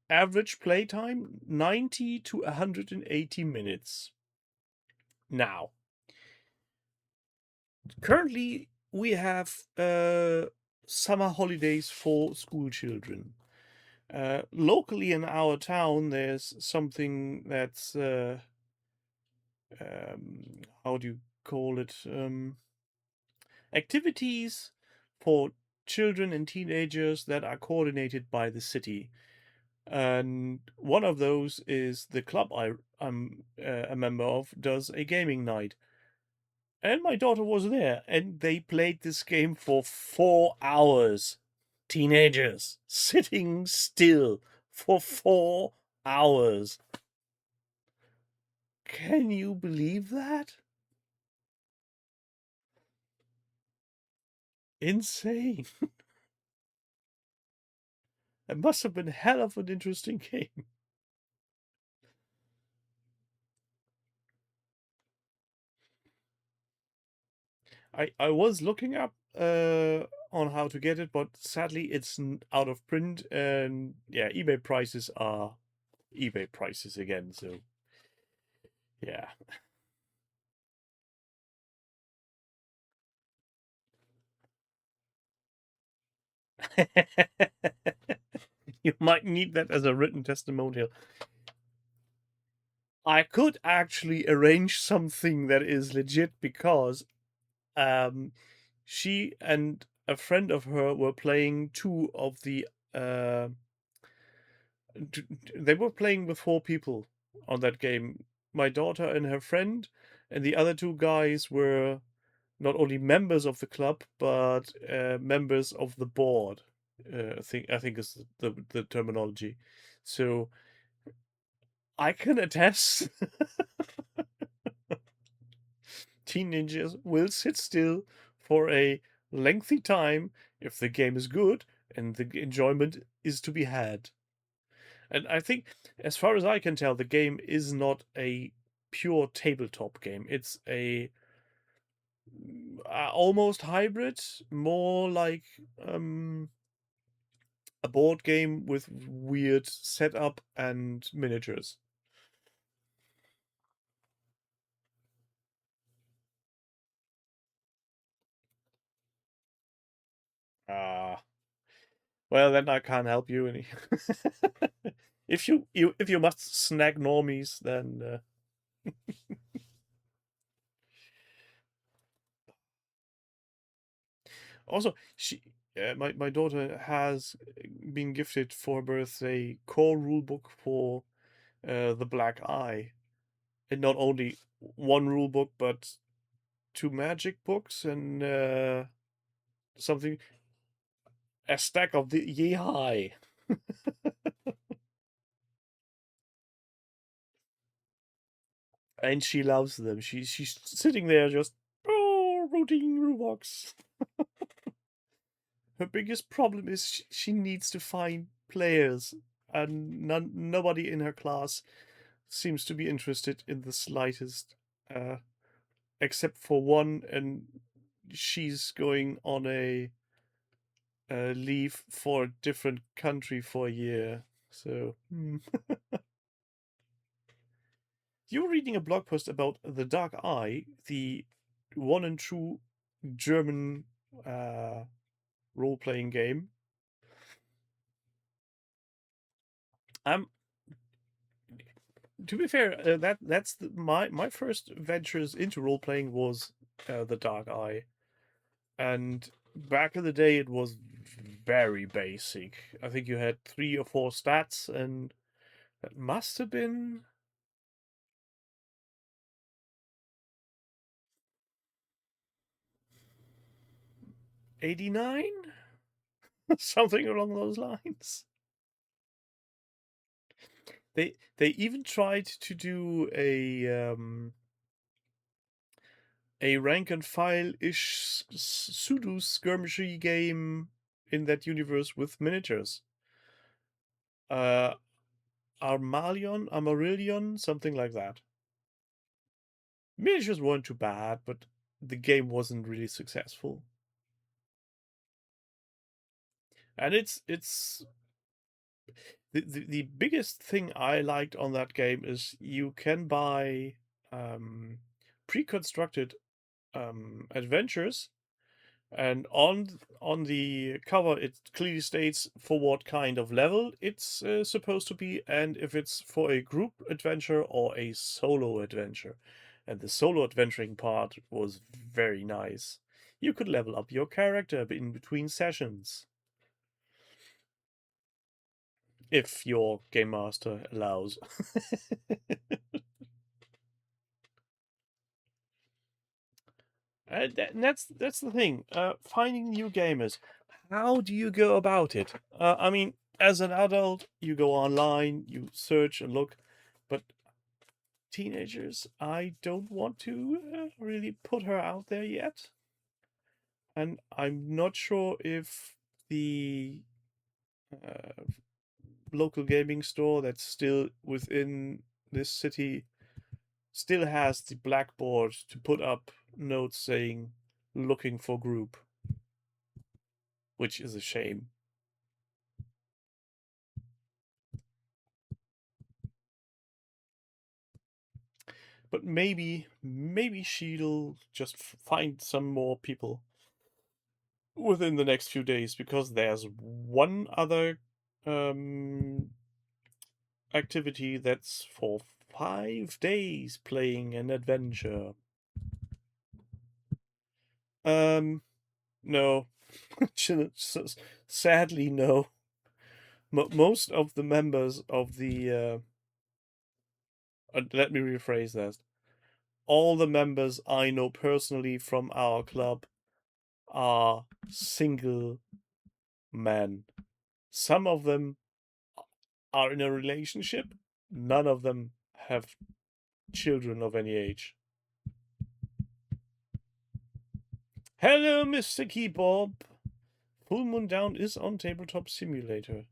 Average playtime 90 to 180 minutes. Now, currently we have summer holidays for school children. Locally in our town, there's something that's how do you call it? Activities for children and teenagers that are coordinated by the city. And one of those is the club I'm a member of does a gaming night. And my daughter was there, and they played this game for 4 hours. Teenagers sitting still for 4 hours. Can you believe that? Insane. It must have been hell of an interesting game. I was looking up on how to get it, but sadly it's out of print, and yeah, eBay prices are eBay prices again, so yeah. You might need that as a written testimonial. I could actually arrange something that is legit because she and a friend of her were playing two of the they were playing with 4 people on that game. My daughter and her friend, and the other 2 guys were not only members of the club but members of the board. I think is the terminology. So I can attest, teenagers will sit still for a lengthy time if the game is good and the enjoyment is to be had. And I think, as far as I can tell, the game is not a pure tabletop game. It's a almost hybrid, more like a board game with weird setup and miniatures. Ah, well, then I can't help you any. If you must snag normies, then also my daughter has been gifted for her birthday core rulebook for the Black Eye, and not only one rule book but 2 magic books and something, a stack of the Ye High. And she loves them. She's sitting there just routine rulebooks. Her biggest problem is she needs to find players, and nobody in her class seems to be interested in the slightest, uh, except for one, and she's going on a leave for a different country for a year. So, you were reading a blog post about The Dark Eye, the one and true German role playing game. Um, to be fair, that's my first ventures into role playing was The Dark Eye, and back in the day it was very basic. I think you had 3 or 4 stats, and that must have been 89, something along those lines. They even tried to do a rank and file ish pseudo skirmishy game in that universe with miniatures. Uh, Armarillion, something like that. Miniatures weren't too bad, but the game wasn't really successful. And it's the biggest thing I liked on that game is you can buy pre-constructed adventures, and on the cover it clearly states for what kind of level it's supposed to be, and if it's for a group adventure or a solo adventure. And the solo adventuring part was very nice. You could level up your character in between sessions if your game master allows. That's the thing. Finding new gamers. How do you go about it? I mean, as an adult, you go online, you search and look, but teenagers. I don't want to really put her out there yet. And I'm not sure if the local gaming store that's still within this city still has the blackboard to put up notes saying looking for group, which is a shame. But maybe she'll just find some more people within the next few days, because there's one other activity that's for 5 days playing an adventure. No. Sadly, no. Most of the members of the let me rephrase that. All the members I know personally from our club are single men. Some of them are in a relationship. None of them have children of any age. Hello, Mr. Keybob. Full Moon Down is on Tabletop Simulator.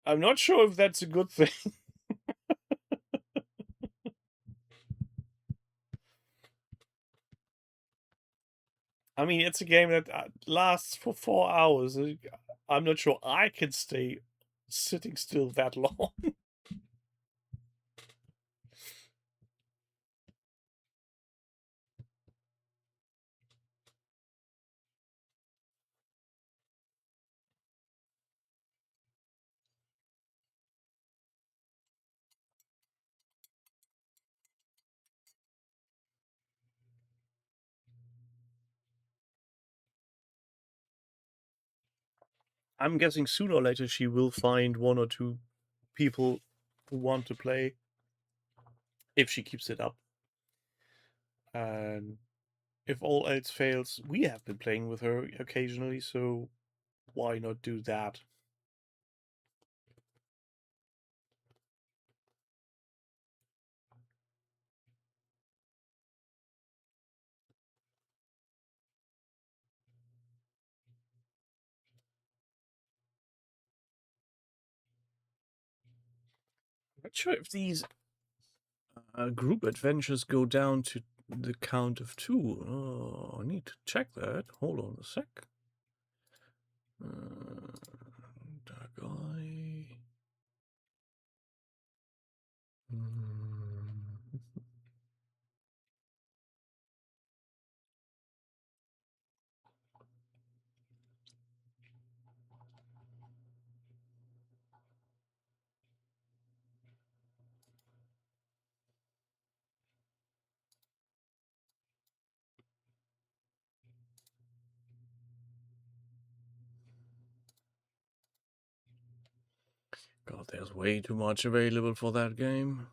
I'm not sure if that's a good thing. I mean, it's a game that lasts for 4 hours. I'm not sure I can stay sitting still that long. I'm guessing sooner or later she will find one or two people who want to play if she keeps it up. And if all else fails, we have been playing with her occasionally, so why not do that? Not sure if these group adventures go down to the count of 2. Oh, I need to check that. Hold on a sec. That guy. God, there's way too much available for that game.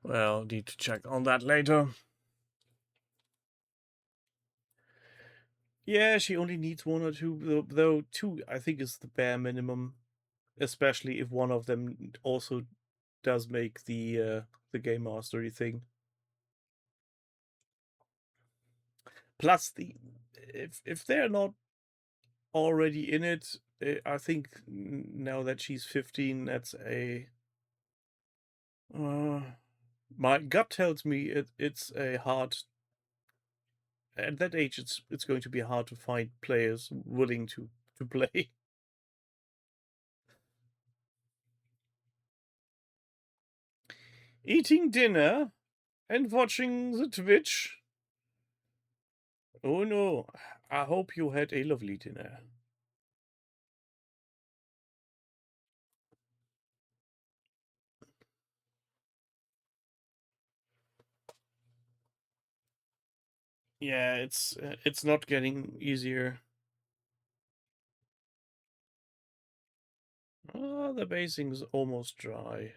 Well, need to check on that later. Yeah, she only needs 1 or 2, though 2 I think is the bare minimum, especially if one of them also does make the game mastery thing. Plus, if they're not already in it, I think now that she's 15, that's a my gut tells me it's a hard. At that age, it's going to be hard to find players willing to play. Eating dinner and watching the Twitch. Oh no, I hope you had a lovely dinner. Yeah, it's not getting easier. The basing's almost dry.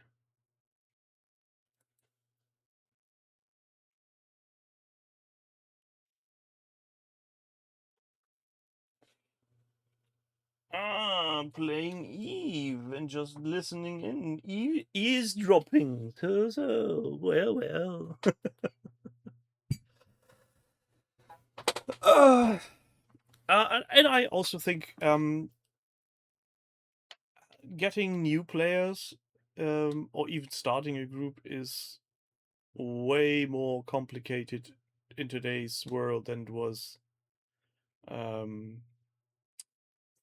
Playing Eve and just listening in, eavesdropping. So, well. And I also think getting new players or even starting a group is way more complicated in today's world than it was um,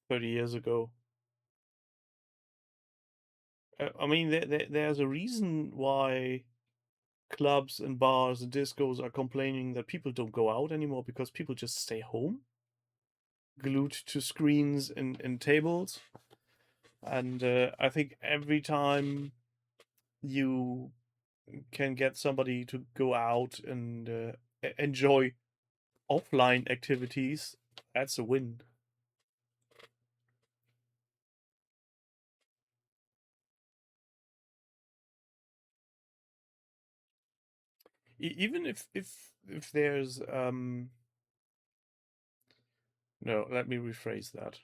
30 years ago. I mean, there's a reason why clubs and bars and discos are complaining that people don't go out anymore because people just stay home, glued to screens and tables. And I think every time you can get somebody to go out and enjoy offline activities, that's a win. Even if there's no, let me rephrase that.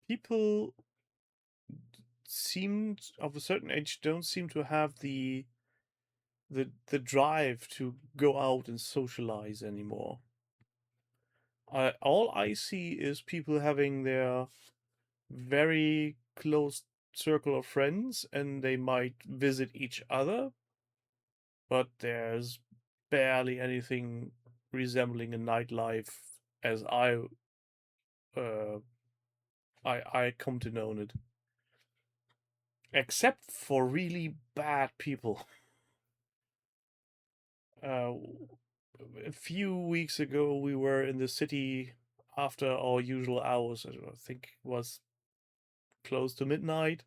People seem of a certain age don't seem to have the drive to go out and socialize anymore. All I see is people having their very close circle of friends, and they might visit each other, but there's barely anything resembling a nightlife as uh, I come to know it, except for really bad people. Uh, a few weeks ago, we were in the city after our usual hours. I think it was close to midnight,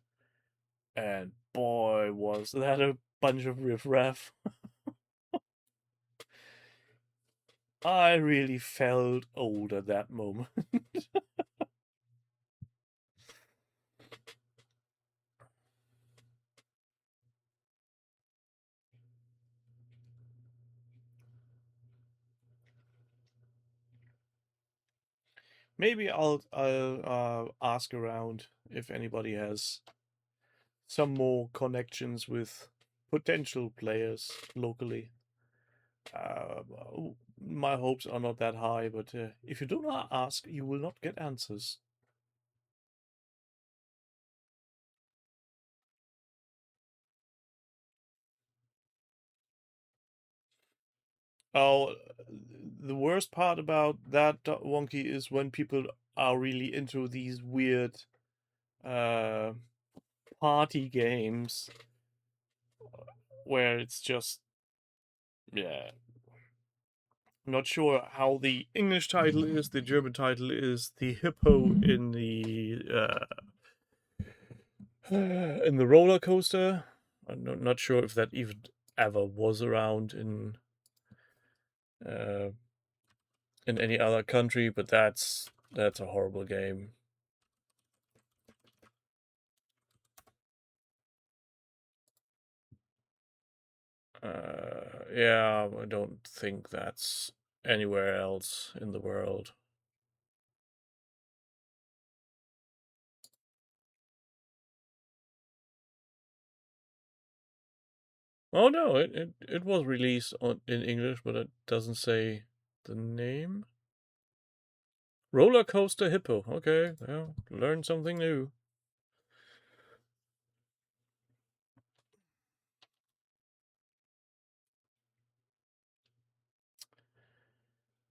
and boy, was that a bunch of riffraff. I really felt old at that moment. Maybe I'll ask around if anybody has some more connections with potential players locally. Uh, my hopes are not that high, but if you do not ask, you will not get answers. Oh, the worst part about that wonky is when people are really into these weird uh, party games where it's just, yeah. Not sure how the English title is. The German title is the hippo in the roller coaster. I'm not sure if that even ever was around uh, in any other country, but that's a horrible game. Yeah, I don't think that's anywhere else in the world. Oh no, it was released in English, but it doesn't say the name. Roller coaster hippo. Okay, well, learn something new.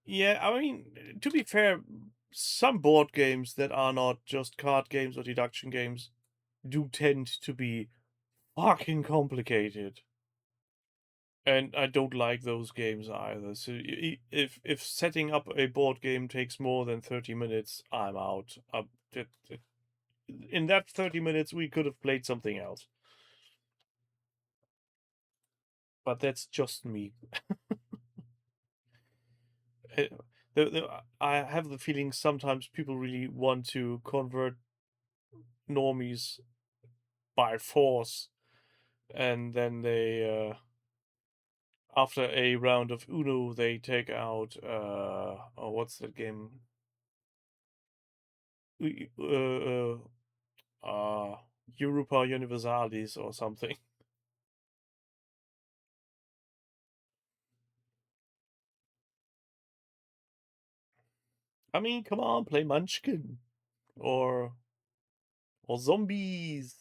Yeah, I mean, to be fair, some board games that are not just card games or deduction games do tend to be fucking complicated. And I don't like those games either. So if setting up a board game takes more than 30 minutes, I'm out. In that 30 minutes, we could have played something else. But that's just me. Uh, I have the feeling sometimes people really want to convert normies by force, and then they after a round of Uno they take out oh, what's that game? U- Uh, uh, Europa Universalis or something. I mean, come on, play Munchkin or zombies.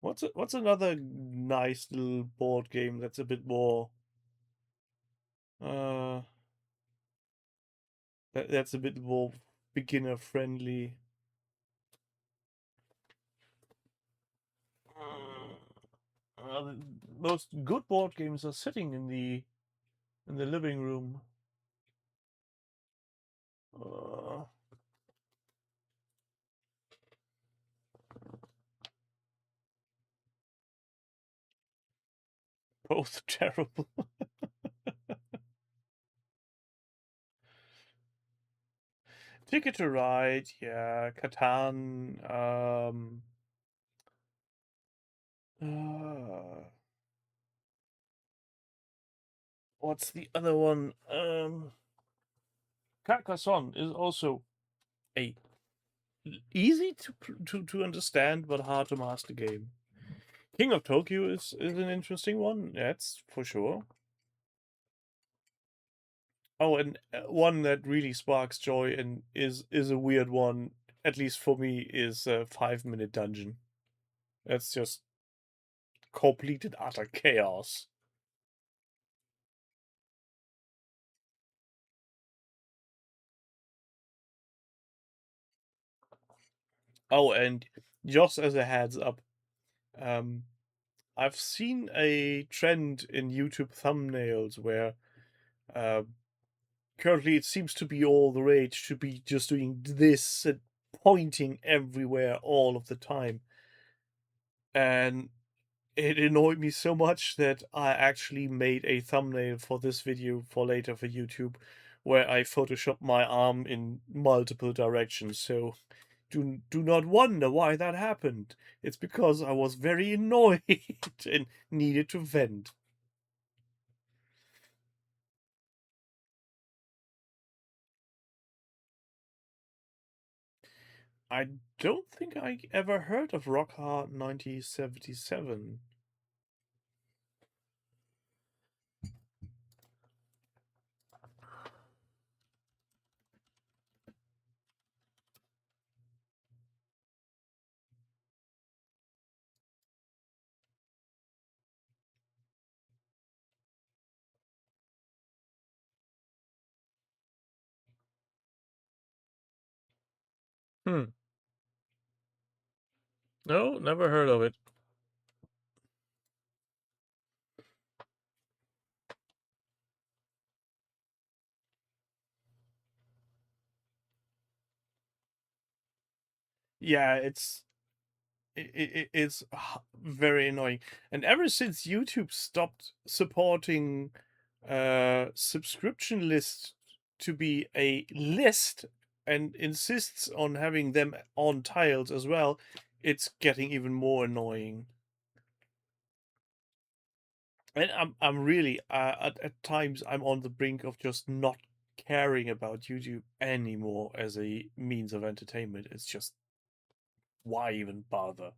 What's another nice little board game that's a bit more uh that's a bit more beginner friendly? The most good board games are sitting in the living room. Uh, both terrible. Ticket to Ride, yeah, Catan, uh, what's the other one? Carcassonne is also a easy to understand but hard to master game. King of Tokyo is an interesting one. That's for sure. Oh, and one that really sparks joy and is a weird one, at least for me, is a 5 minute dungeon. That's just complete and utter chaos. Oh, and just as a heads up, um, I've seen a trend in YouTube thumbnails where uh, currently it seems to be all the rage to be just doing this and pointing everywhere all of the time. And it annoyed me so much that I actually made a thumbnail for this video for later for YouTube where I photoshopped my arm in multiple directions. So do not wonder why that happened. It's because I was very annoyed and needed to vent. I don't think I ever heard of Rock Hard 1977. Hmm. No, never heard of it. Yeah, it's very annoying. And ever since YouTube stopped supporting subscription lists to be a list and insists on having them on tiles as well, it's getting even more annoying. And I'm really at times I'm on the brink of just not caring about YouTube anymore as a means of entertainment. It's just why even bother?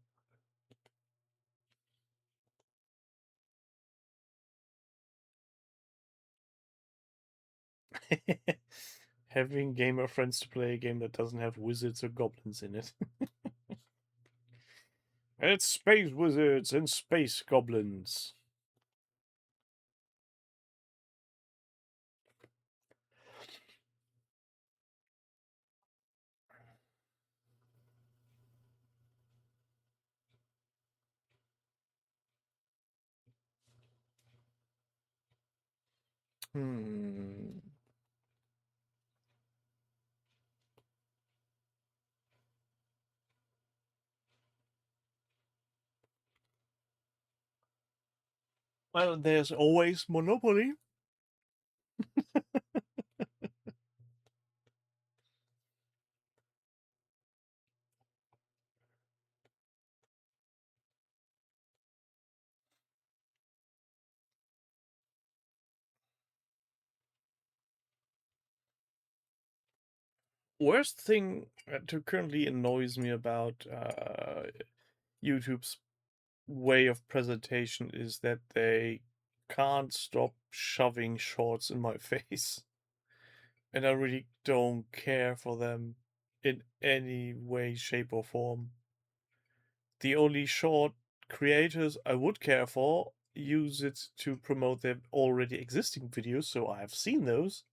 Having gamer friends to play a game that doesn't have wizards or goblins in it. It's space wizards and space goblins. Hmm. Well, there's always Monopoly. Worst thing that currently annoys me about YouTube's way of presentation is that they can't stop shoving shorts in my face. And I really don't care for them in any way, shape, or form. The only short creators I would care for use it to promote their already existing videos, so I have seen those.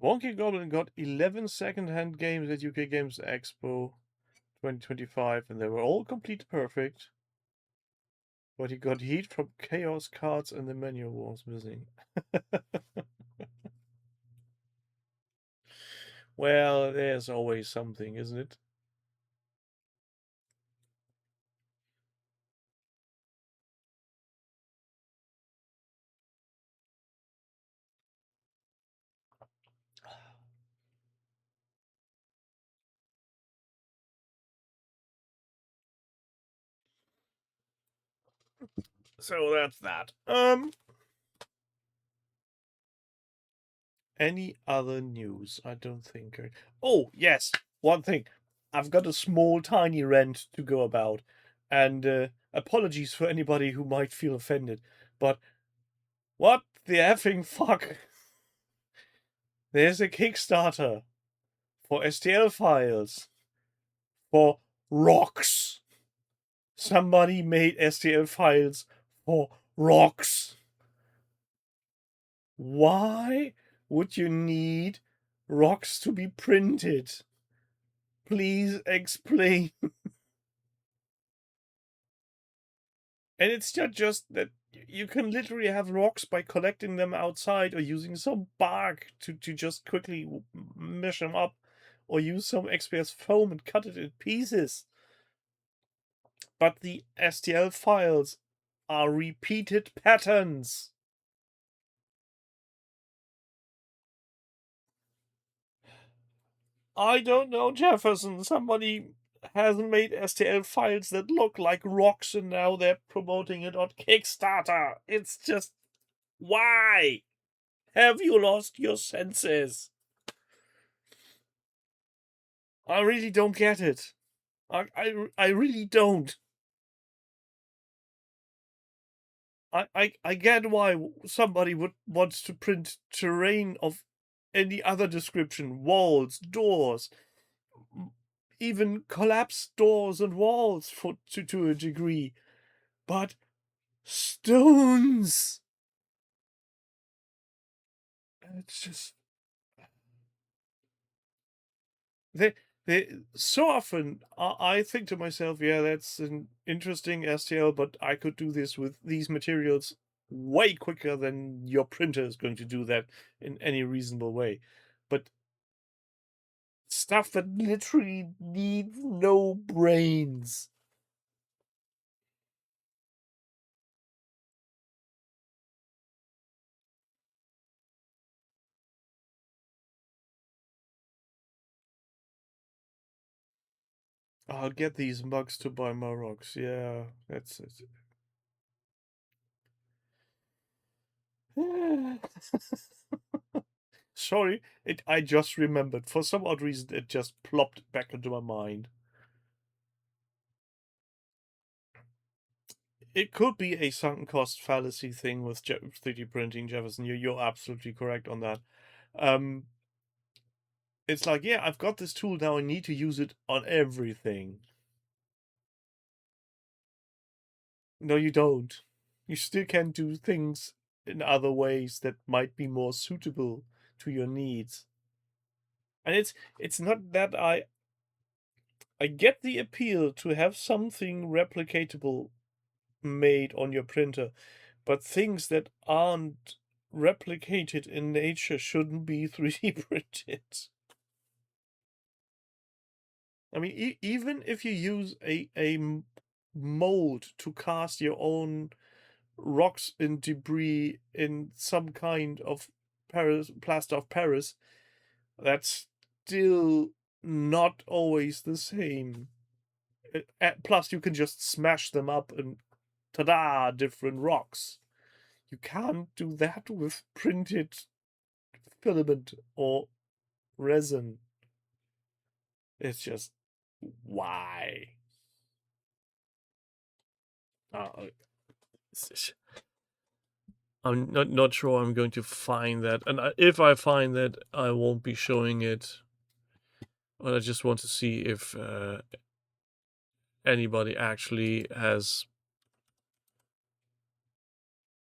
Wonky Goblin got 11 second-hand games at UK Games Expo 2025, and they were all complete perfect. But he got heat from chaos cards and the manual was missing. Well, there's always something, isn't it? So that's that. Any other news? I don't think. Oh, yes, one thing. I've got a small, tiny rant to go about, and apologies for anybody who might feel offended, but what the effing fuck? There's a Kickstarter for STL files for rocks. Somebody made STL files for rocks. Why would you need rocks to be printed? Please explain. And it's not just that you can literally have rocks by collecting them outside or using some bark to just quickly mesh them up or use some XPS foam and cut it in pieces. But the STL files are repeated patterns. I don't know, Jefferson. Somebody has made STL files that look like rocks and now they're promoting it on Kickstarter. It's just. Why? Have you lost your senses? I really don't get it. I really don't. I get why somebody would want to print terrain of any other description, walls, doors, even collapsed doors and walls to a degree, but stones. It's just they so often I think to myself, yeah, that's an interesting STL, but I could do this with these materials way quicker than your printer is going to do that in any reasonable way. But stuff that literally needs no brains. I'll get these mugs to buy my rocks. Yeah, that's it. Sorry, I just remembered. For some odd reason, it just plopped back into my mind. It could be a sunk cost fallacy thing with 3D printing, Jefferson. You're absolutely correct on that. Um, it's like, yeah, I've got this tool now. I need to use it on everything. No, you don't. You still can do things in other ways that might be more suitable to your needs. And it's not that I get the appeal to have something replicatable made on your printer, but things that aren't replicated in nature shouldn't be 3D printed. I mean, even if you use a mold to cast your own rocks and debris in some kind of plaster of Paris, that's still not always the same. Plus, you can just smash them up and ta-da, different rocks. You can't do that with printed filament or resin. It's just why? Uh, I'm not sure I'm going to find that, and if I find that, I won't be showing it. But I just want to see if anybody actually has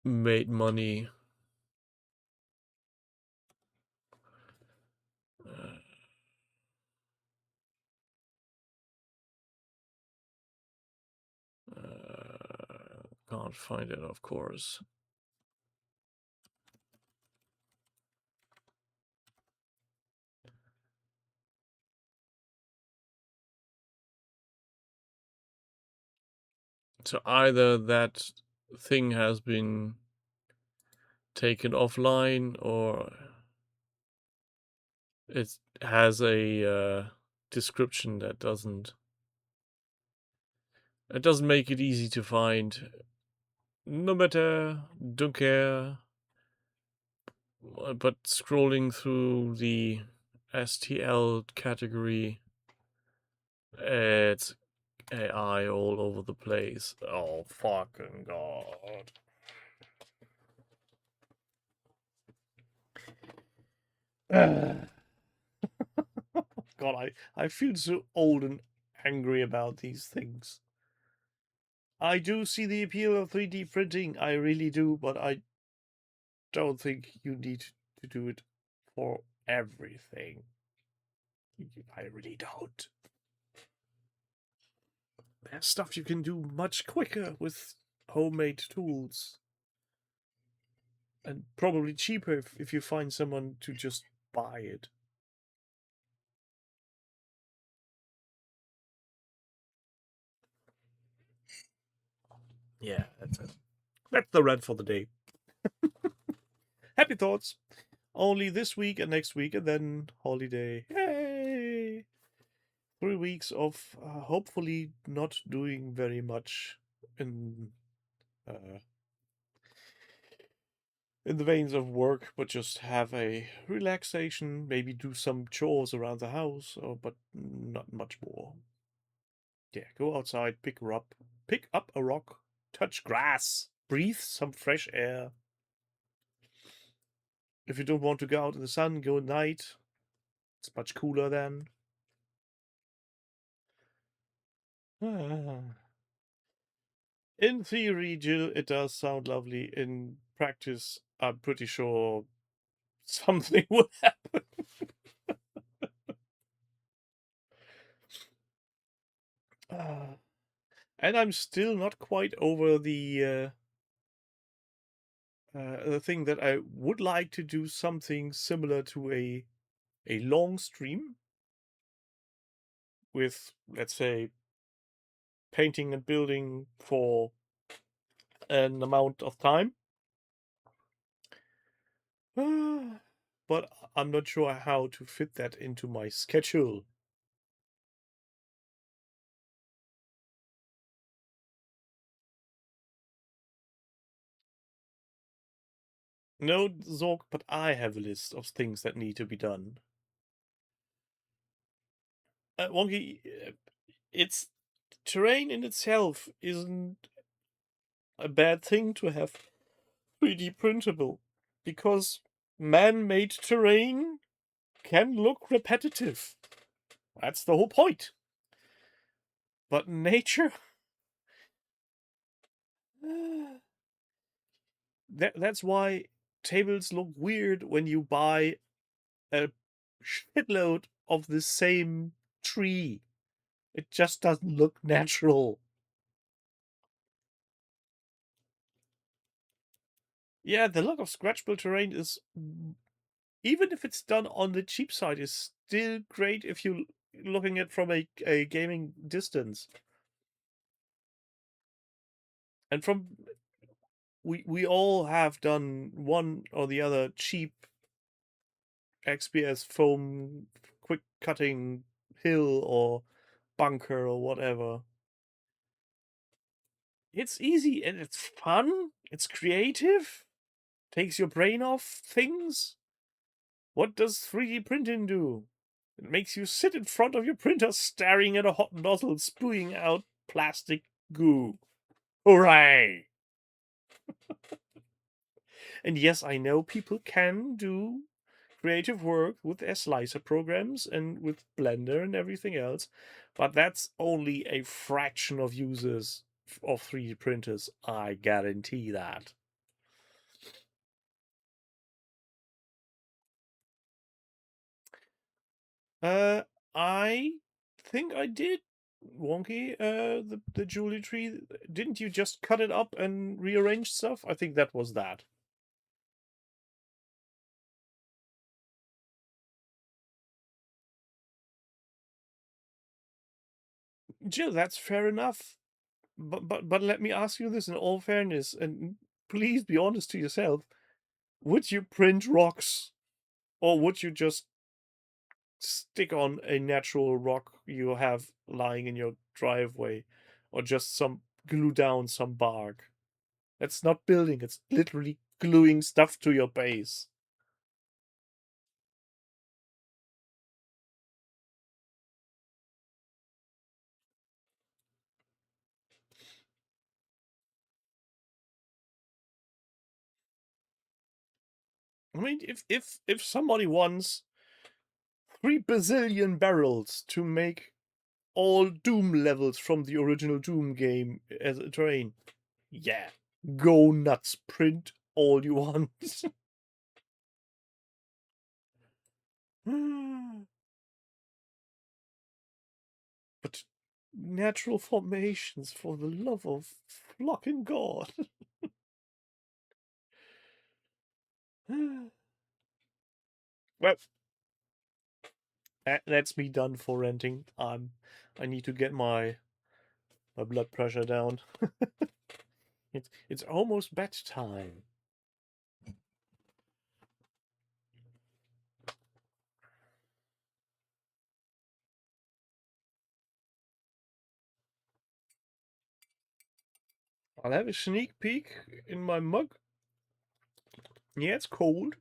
made money. Can't find it, of course. So either that thing has been taken offline, or it has a description that doesn't make it easy to find. No matter, don't care. But scrolling through the STL category, it's AI all over the place. Oh, fucking God. God, I feel so old and angry about these things. I do see the appeal of 3D printing, I really do, but I don't think you need to do it for everything. I really don't. There's stuff you can do much quicker with homemade tools. And probably cheaper if you find someone to just buy it. Yeah, that's the rant for the day. Happy thoughts. Only this week and next week, and then holiday. Yay! 3 weeks of hopefully not doing very much uh, in the veins of work, but just have a relaxation, maybe do some chores around the house, but not much more. Yeah, go outside, pick up a rock, touch grass, breathe some fresh air. If you don't want to go out in the sun, go at night. It's much cooler then. In theory, Jill, it does sound lovely. In practice, I'm pretty sure something will happen. And I'm still not quite over the thing that I would like to do something similar to a long stream with, let's say, painting and building for an amount of time. But I'm not sure how to fit that into my schedule. No, Zorg, but I have a list of things that need to be done. Wonky, it's terrain in itself isn't a bad thing to have 3D printable, because man-made terrain can look repetitive. That's the whole point. But nature, that's why tables look weird when you buy a shitload of the same tree. It just doesn't look natural. Yeah, the look of scratchable terrain is, even if it's done on the cheap side, is still great if you're looking at from a gaming distance. And from we all have done one or the other cheap XPS foam quick cutting hill or bunker or whatever. It's easy and it's fun. It's creative. Takes your brain off things. What does 3D printing do? It makes you sit in front of your printer staring at a hot nozzle spewing out plastic goo. Hooray! And yes, I know people can do creative work with their slicer programs and with Blender and everything else, but that's only a fraction of users of 3D printers. I guarantee that. I think I did, Wonky. The jewelry tree. Didn't you just cut it up and rearrange stuff? I think that was that. Jill, that's fair enough. But let me ask you this in all fairness, and please be honest to yourself. Would you print rocks, or would you just stick on a natural rock you have lying in your driveway, or just glue down some bark? That's not building, it's literally gluing stuff to your base. I mean, if somebody wants 3 bazillion barrels to make all Doom levels from the original Doom game as a terrain, yeah, go nuts, print all you want. But natural formations, for the love of fucking God. Well, that's me done for renting. I need to get my blood pressure down. It's almost bedtime. I'll have a sneak peek in my mug. Yeah, it's cold.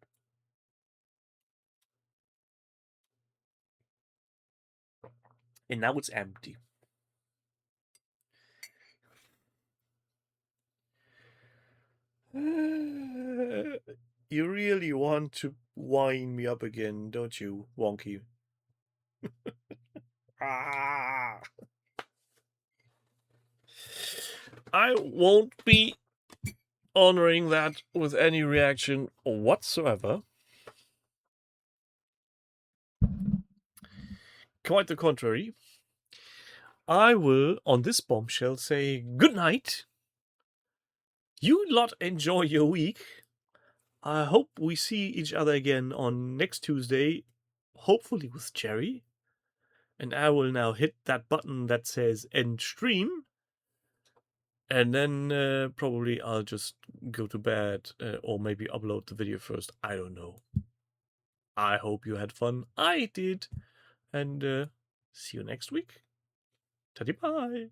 And now it's empty. You really want to wind me up again, don't you, Wonky? Ah! I won't be honoring that with any reaction whatsoever. Quite the contrary. I will, on this bombshell, say good night. You lot enjoy your week. I hope we see each other again on next Tuesday, hopefully with Jerry. And I will now hit that button that says end stream. And then probably I'll just go to bed or maybe upload the video first. I don't know. I hope you had fun. I did. And see you next week. Taddy bye.